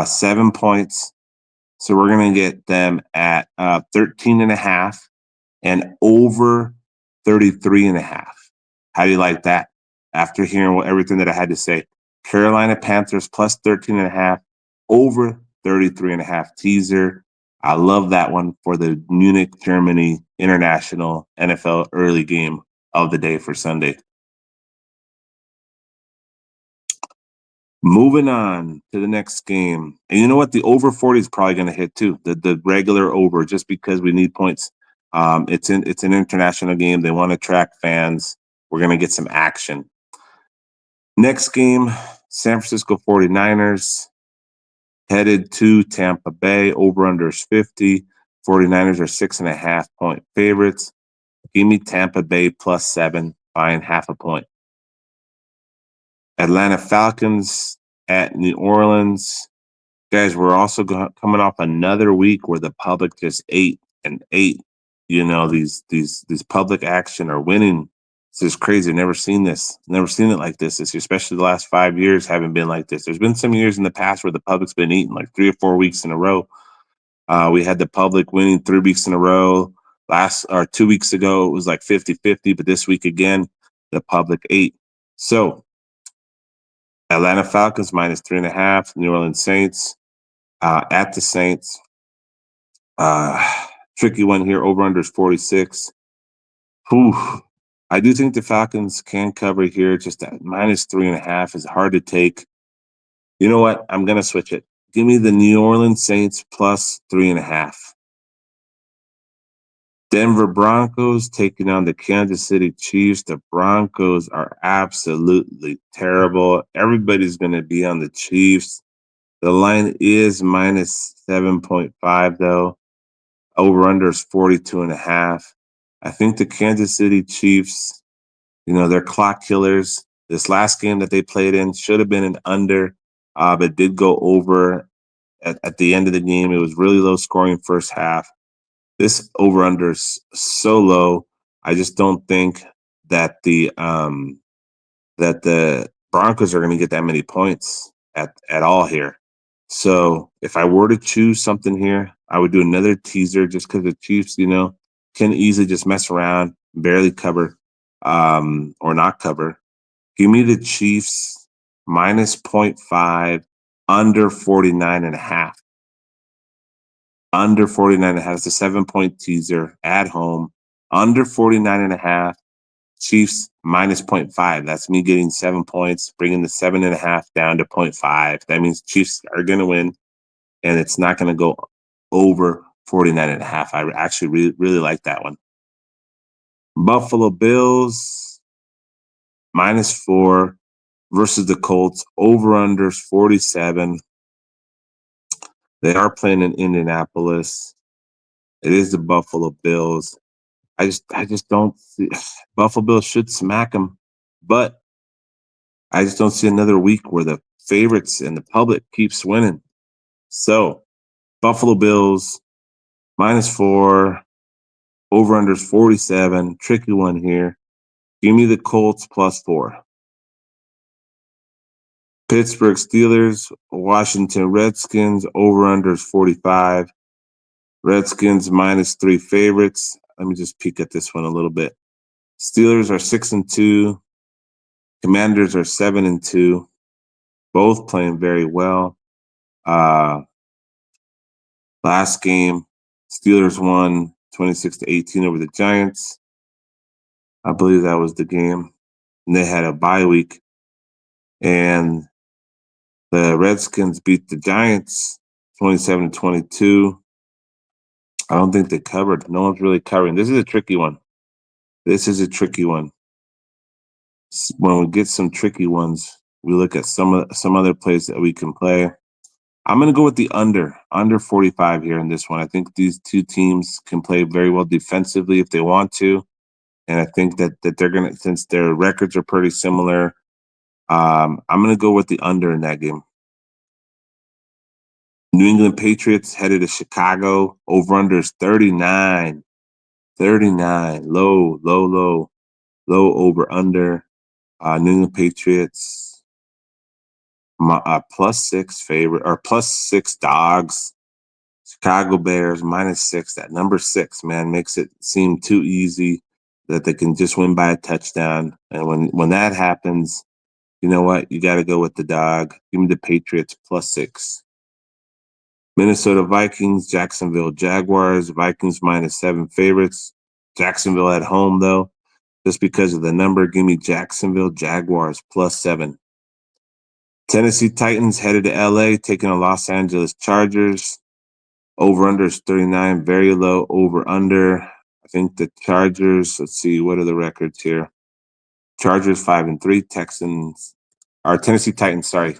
7 points. So we're gonna get them at 13.5 and over 33.5. How do you like that? After hearing everything that I had to say, Carolina Panthers plus 13.5, over 33.5 teaser. I love that one for the Munich, Germany international NFL early game of the day for Sunday. Moving on to the next game. And you know what? The over 40 is probably going to hit too. The regular over, just because we need points. It's an international game. They want to attract fans. We're going to get some action. Next game, San Francisco 49ers headed to Tampa Bay. Over under is 50. 49ers are 6.5 point favorites. Give me Tampa Bay plus 7, buying half a point. Atlanta Falcons at New Orleans. Guys, we're also coming off another week where the public just ate and ate. You know, these public action are winning. It's just crazy. Never seen this. Never seen it like this. It's especially the last 5 years haven't been like this. There's been some years in the past where the public's been eating like 3 or 4 weeks in a row. We had the public winning 3 weeks in a row. 2 weeks ago, it was like 50-50, but this week again, the public ate. So Atlanta Falcons minus 3.5, New Orleans Saints at the Saints. Tricky one here. Over under is 46. Whew. I do think the Falcons can cover here. Just at minus 3.5 is hard to take. You know what? I'm gonna switch it. Give me the New Orleans Saints plus 3.5. Denver Broncos taking on the Kansas City Chiefs. The Broncos are absolutely terrible. Everybody's going to be on the Chiefs. The line is minus 7.5, though. Over under is 42.5. I think the Kansas City Chiefs, they're clock killers. This last game that they played in should have been an under, but did go over at the end of the game. It was really low scoring first half. This over under is so low. I just don't think that the Broncos are going to get that many points at all here. So if I were to choose something here, I would do another teaser just because the Chiefs, can easily just mess around, barely cover, or not cover. Give me the Chiefs minus 0.5, under 49.5. Under 49.5. It's a 7-point teaser at home. Under 49.5. Chiefs minus 0.5. That's me getting 7 points, bringing the 7.5 down to 0.5. That means Chiefs are going to win, and it's not going to go over 49.5. I actually really, really like that one. Buffalo Bills minus 4 versus the Colts. Over unders 47. They are playing in Indianapolis. It is the Buffalo Bills. I just don't see Buffalo Bills should smack them, but I just don't see another week where the favorites and the public keeps winning. So Buffalo Bills minus 4, over unders 47. Tricky one here. Give me the Colts plus 4. Pittsburgh Steelers, Washington Redskins, over unders 45. Redskins minus 3 favorites. Let me just peek at this one a little bit. Steelers are 6-2. Commanders are 7-2. Both playing very well. Last game, Steelers won 26-18 over the Giants. I believe that was the game. And they had a bye week. And the Redskins beat the Giants 27-22. I don't think they covered. No one's really covering. This is a tricky one. This is a tricky one. When we get some tricky ones, we look at some other plays that we can play. I'm going to go with the under 45 here in this one. I think these two teams can play very well defensively if they want to, and I think that they're going to, since their records are pretty similar. I'm going to go with the under in that game. New England Patriots headed to Chicago. Over under is 39. 39. Low over under. New England Patriots +6 favorite, or +6 dogs. Chicago Bears -6. That number 6, man, makes it seem too easy that they can just win by a touchdown. And when that happens, you know what? You got to go with the dog. Give me the Patriots +6. Minnesota Vikings, Jacksonville Jaguars. Vikings -7 favorites. Jacksonville at home, though. Just because of the number, give me Jacksonville Jaguars +7. Tennessee Titans headed to LA, taking on Los Angeles Chargers. Over-under is 39, very low over-under. I think the Chargers, let's see, what are the records here? Chargers 5-3, Tennessee Titans, sorry.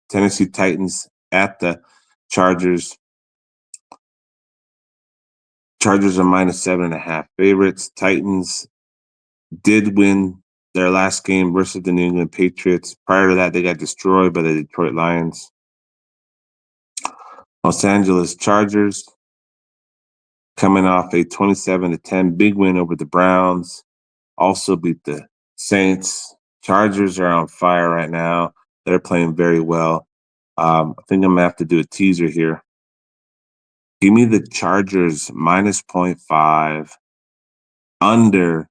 Tennessee Titans at the Chargers. Chargers are -7.5 favorites. Titans did win their last game versus the New England Patriots. Prior to that, they got destroyed by the Detroit Lions. Los Angeles Chargers coming off a 27-10 big win over the Browns. Also beat the Saints. Chargers are on fire right now. They're playing very well. I think I'm going to have to do a teaser here. Give me the Chargers -0.5 under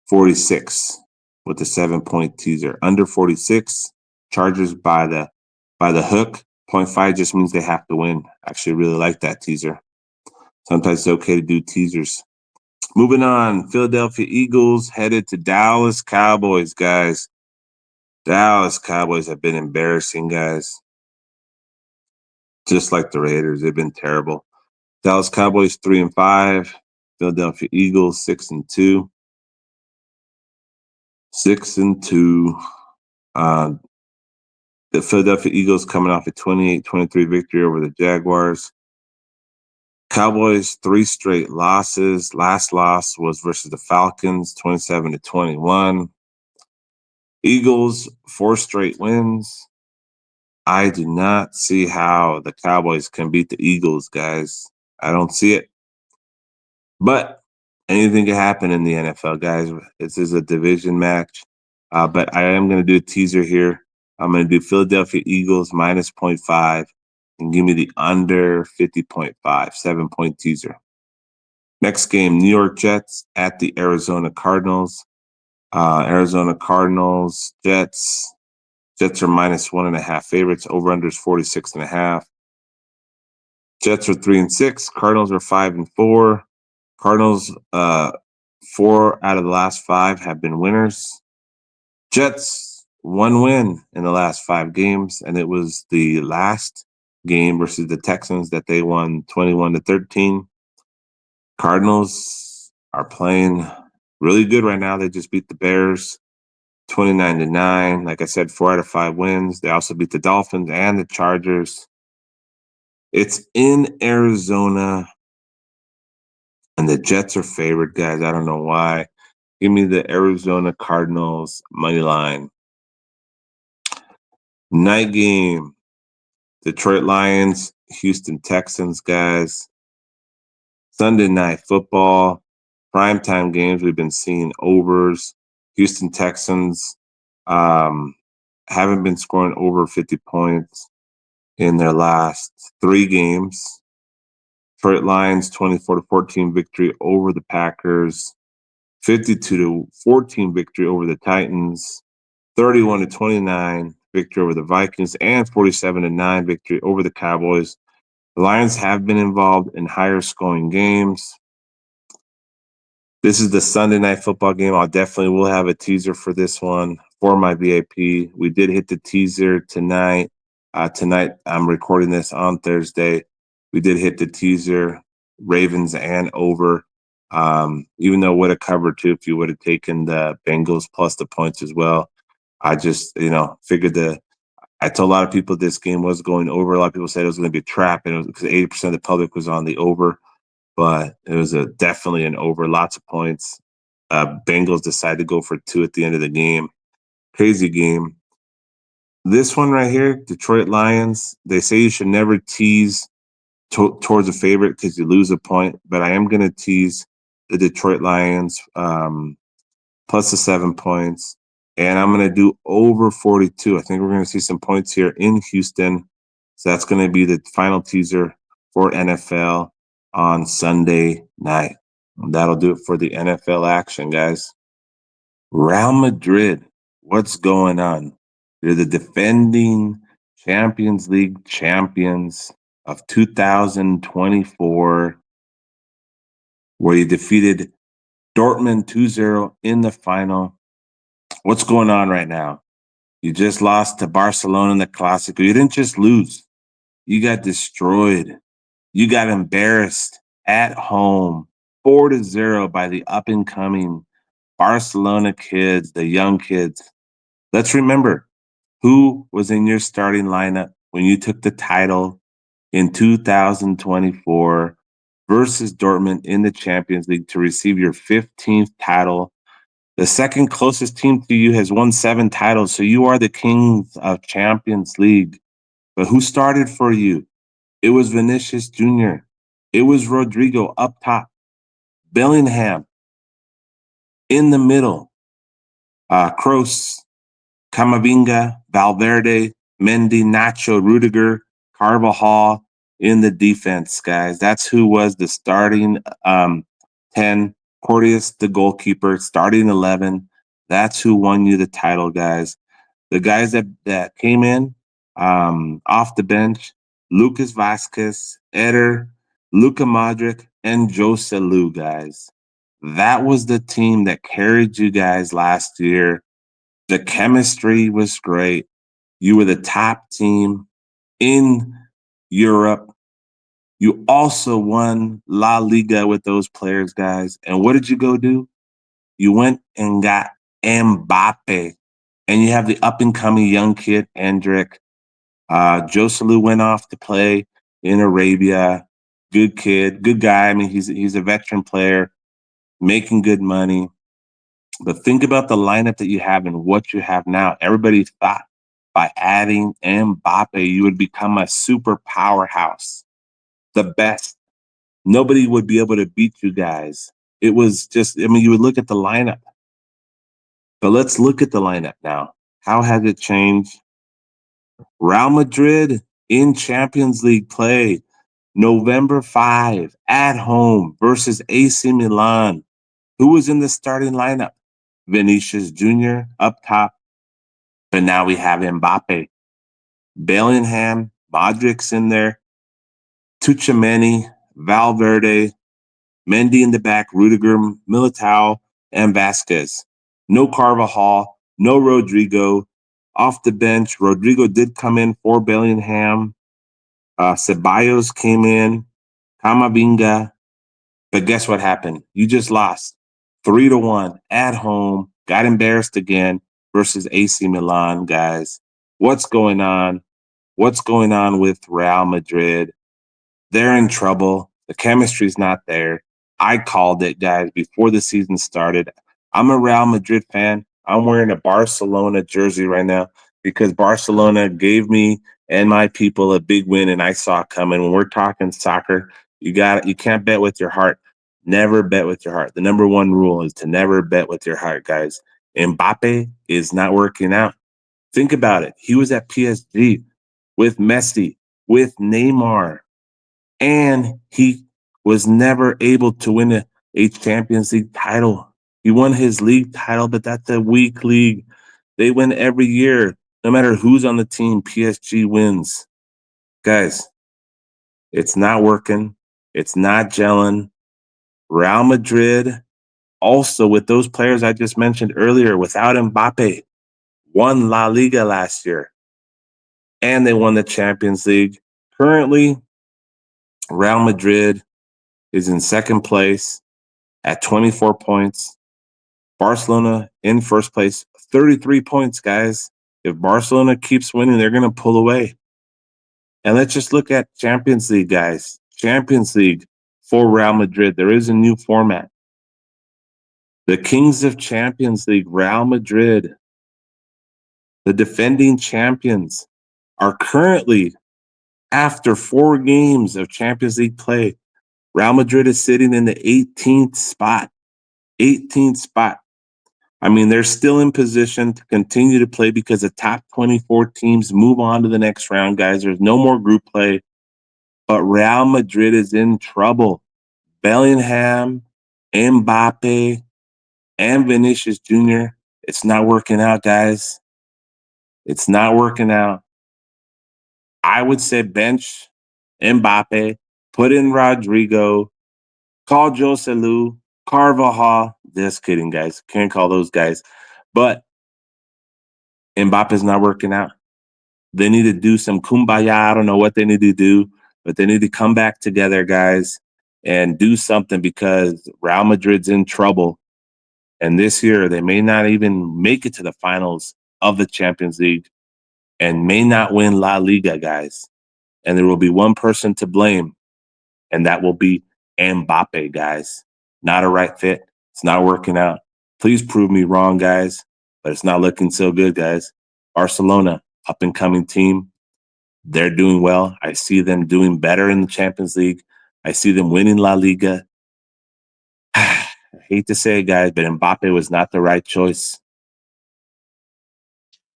46 with the 7-point teaser. Under 46, Chargers by the hook. 0.5 just means they have to win. Actually really like that teaser. Sometimes it's okay to do teasers. Moving on, Philadelphia Eagles headed to Dallas Cowboys, guys. Dallas Cowboys have been embarrassing, guys. Just like the Raiders, they've been terrible. Dallas Cowboys 3-5. Philadelphia Eagles 6-2. 6-2. The Philadelphia Eagles coming off a 28-23 victory over the Jaguars. Cowboys 3 straight losses. Last loss was versus the Falcons, 27-21. Eagles 4 straight wins. I do not see how the Cowboys can beat the Eagles, guys. I don't see it. But anything can happen in the NFL, guys. This is a division match. But I am going to do a teaser here. I'm going to do Philadelphia Eagles -0.5 and give me the under 50.5, 7-point teaser. Next game, New York Jets at the Arizona Cardinals. Arizona Cardinals, Jets. Jets are -1.5 favorites. Over-under is 46.5. Jets are 3-6. Cardinals are 5-4. Cardinals, 4 out of the last 5 have been winners. Jets, 1 win in the last 5 games, and it was the last game versus the Texans that they won 21-13. Cardinals are playing really good right now. They just beat the Bears 29-9. Like I said, 4 out of 5 wins. They also beat the Dolphins and the Chargers. It's in Arizona, and the Jets are favored, guys. I don't know why. Give me the Arizona Cardinals money line. Night game, Detroit Lions, Houston Texans, guys. Sunday night football, primetime games. We've been seeing overs. Houston Texans haven't been scoring over 50 points in their last 3 games. Detroit Lions 24-14 victory over the Packers. 52-14 victory over the Titans. 31-29 victory over the Vikings, and 47-9 victory over the Cowboys. The Lions have been involved in higher scoring games. This is the Sunday night football game. I definitely will have a teaser for this one for my VIP. We did hit the teaser tonight. Tonight, I'm recording this on Thursday. We did hit the teaser. Ravens and over. Even though it would have covered too if you would have taken the Bengals plus the points as well. I just, figured I told a lot of people this game was going over. A lot of people said it was going to be a trap, and it was because 80% of the public was on the over. But it was definitely an over, lots of points. Bengals decided to go for 2 at the end of the game. Crazy game. This one right here, Detroit Lions, they say you should never tease towards a favorite because you lose a point, but I am going to tease the Detroit Lions plus the 7 points, and I'm going to do over 42. I think we're going to see some points here in Houston, so that's going to be the final teaser for NFL on Sunday night. And that'll do it for the NFL action, guys. Real Madrid, what's going on? They're the defending Champions League champions of 2024, where you defeated Dortmund 2-0 in the final. What's going on right now? You just lost to Barcelona in the Clásico. You didn't just lose. You got destroyed. You got embarrassed at home 4-0 by the up-and-coming Barcelona kids, the young kids. Let's remember who was in your starting lineup when you took the title in 2024 versus Dortmund in the Champions League to receive your 15th title. The second closest team to you has won 7 titles, so you are the kings of Champions League. But who started for you? It was Vinicius Jr. It was Rodrigo up top. Bellingham in the middle. Kroos, Camavinga, Valverde, Mendy, Nacho, Rudiger, Carvajal in the defense, guys. That's who was the starting 10. Porteous, the goalkeeper, starting 11. That's who won you the title, guys. The guys that came in off the bench, Lucas Vasquez, Eder, Luka Modric, and Joselu, guys. That was the team that carried you guys last year. The chemistry was great. You were the top team in Europe. You also won La Liga with those players, guys. And what did you go do? You went and got Mbappe. And you have the up-and-coming young kid, Endrick. Joselu went off to play in Arabia. Good kid, good guy. I mean, he's a veteran player, making good money. But think about the lineup that you have and what you have now. Everybody thought by adding Mbappe, you would become a super powerhouse, the best. Nobody would be able to beat you guys. It was just, you would look at the lineup. But let's look at the lineup now. How has it changed? Real Madrid in Champions League play, November 5 at home versus AC Milan. Who was in the starting lineup? Vinicius Jr. up top. But now we have Mbappe. Bellingham, Modric's in there. Tchouaméni, Valverde, Mendy in the back, Rudiger, Militao, and Vasquez. No Carvajal, no Rodrigo. Off the bench, Rodrigo did come in for Bellingham. Ceballos came in. Camavinga. But guess what happened? You just lost 3-1 at home. Got embarrassed again versus AC Milan, guys. What's going on? What's going on with Real Madrid? They're in trouble. The chemistry's not there. I called it, guys, before the season started. I'm a Real Madrid fan. I'm wearing a Barcelona jersey right now because Barcelona gave me and my people a big win, and I saw it coming. When we're talking soccer, you can't bet with your heart. Never bet with your heart. The number one rule is to never bet with your heart, guys. Mbappe is not working out. Think about it. He was at PSG with Messi, with Neymar, and he was never able to win a Champions League title. He won his league title, but that's a weak league. They win every year. No matter who's on the team, PSG wins. Guys, it's not working. It's not gelling. Real Madrid, also with those players I just mentioned earlier, without Mbappe, won La Liga last year. And they won the Champions League. Currently, Real Madrid is in second place at 24 points. Barcelona in first place, 33 points, guys. If Barcelona keeps winning, they're going to pull away. And let's just look at Champions League, guys. Champions League for Real Madrid. There is a new format. The Kings of Champions League, Real Madrid, the defending champions, are currently, after 4 games of Champions League play, Real Madrid is sitting in the 18th spot. 18th spot. I mean, they're still in position to continue to play because the top 24 teams move on to the next round, guys. There's no more group play. But Real Madrid is in trouble. Bellingham, Mbappe, and Vinicius Jr., it's not working out, guys. It's not working out. I would say bench Mbappe, put in Rodrigo, call Joselu, Carvajal. Just kidding, guys. Can't call those guys. But Mbappe's not working out. They need to do some kumbaya. I don't know what they need to do, but they need to come back together, guys, and do something because Real Madrid's in trouble. And this year, they may not even make it to the finals of the Champions League and may not win La Liga, guys. And there will be one person to blame, and that will be Mbappe, guys. Not a right fit. It's not working out. Please prove me wrong, guys, but it's not looking so good, guys. Barcelona, up-and-coming team. They're doing well. I see them doing better in the Champions League. I see them winning La Liga. I hate to say it, guys, but Mbappe was not the right choice.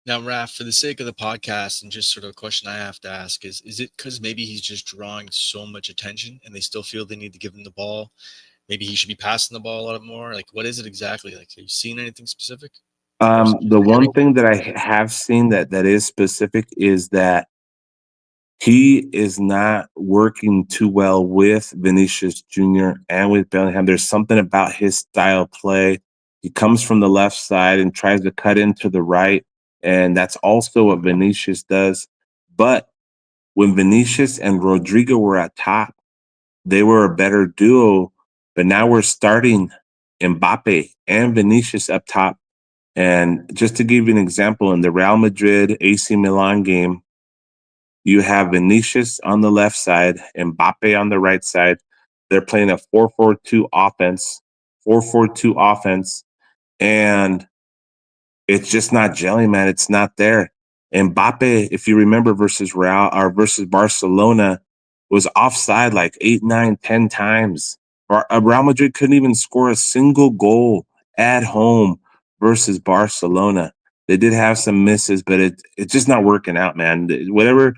Now, Raf, for the sake of the podcast and just sort of a question I have to ask is it because maybe he's just drawing so much attention and they still feel they need to give him the ball? Maybe he should be passing the ball a lot more. Like, what is it exactly? Like, have you seen anything specific? The one thing that I have seen that is specific is that he is not working too well with Vinicius Jr. and with Bellingham. There's something about his style play. He comes from the left side and tries to cut into the right, and that's also what Vinicius does. But when Vinicius and Rodrigo were at top, they were a better duo. But now we're starting Mbappe and Vinicius up top. And just to give you an example, in the Real Madrid AC Milan game, you have Vinicius on the left side, Mbappe on the right side. They're playing a 4-4-2 offense, 4-4-2 offense, and it's just not gelling, man. It's not there. Mbappe, if you remember, versus versus Barcelona, was offside like 8, 9, 10 times. Real Madrid couldn't even score a single goal at home versus Barcelona. They did have some misses, but it's just not working out, man. Whatever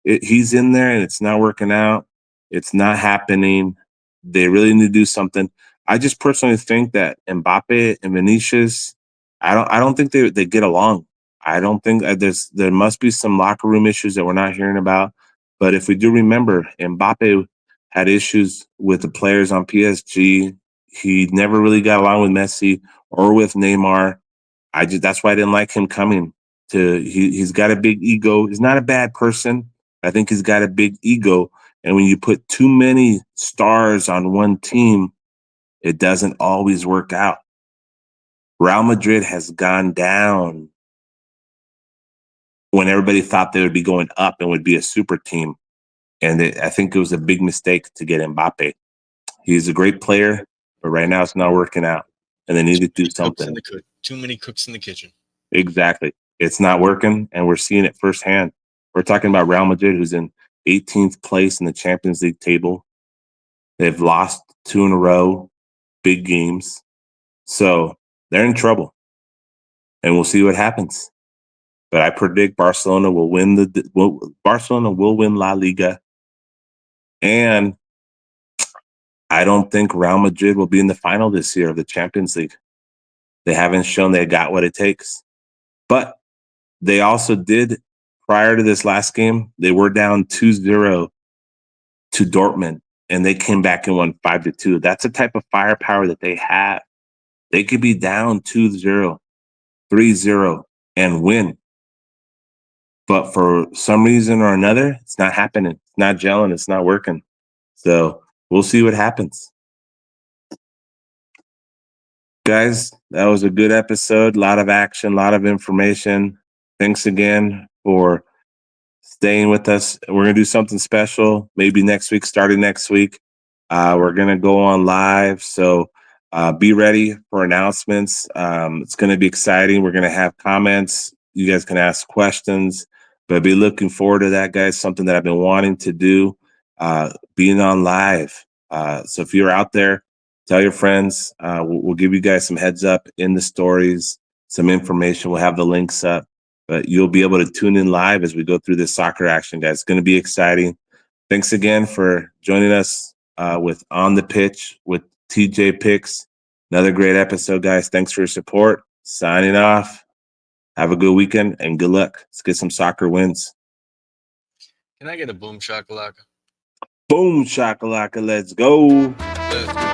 he's in there and it's not working out. It's not happening. They really need to do something. I just personally think that Mbappe and Vinicius, I don't think they get along. I don't think there must be some locker room issues that we're not hearing about. But if we do remember, Mbappe had issues with the players on PSG. He never really got along with Messi or with Neymar. That's why I didn't like him coming to. He's got a big ego. He's not a bad person. I think he's got a big ego. And when you put too many stars on one team, it doesn't always work out. Real Madrid has gone down when everybody thought they would be going up and would be a super team. And I think it was a big mistake to get Mbappe. He's a great player, but right now it's not working out. And they need to do something. Too many cooks in the kitchen. Exactly. It's not working, and we're seeing it firsthand. We're talking about Real Madrid, who's in 18th place in the Champions League table. They've lost 2 in a row, big games. So they're in trouble, and we'll see what happens. But I predict Barcelona will win Barcelona will win La Liga, and I don't think Real Madrid will be in the final this year of the Champions League. They haven't shown they got what it takes. But they also did, prior to this last game, they were down 2-0 to Dortmund, and they came back and won 5-2. That's the type of firepower that they have. They could be down 2-0, 3-0, and win. But for some reason or another, it's not happening. It's not gelling. It's not working. So we'll see what happens. Guys, that was a good episode. A lot of action, a lot of information. Thanks again for staying with us. We're going to do something special maybe next week, starting next week. We're going to go on live. So be ready for announcements. It's going to be exciting. We're going to have comments. You guys can ask questions, but be looking forward to that, guys. Something that I've been wanting to do, being on live. So if you're out there, tell your friends. We'll give you guys some heads up in the stories, some information. We'll have the links up, but you'll be able to tune in live as we go through this soccer action, guys. It's going to be exciting. Thanks again for joining us with On the Pitch with TJ Picks. Another great episode, guys. Thanks for your support. Signing off. Have a good weekend and good luck. Let's get some soccer wins. Can I get a boom shakalaka? Boom shakalaka. Let's go. Let's go.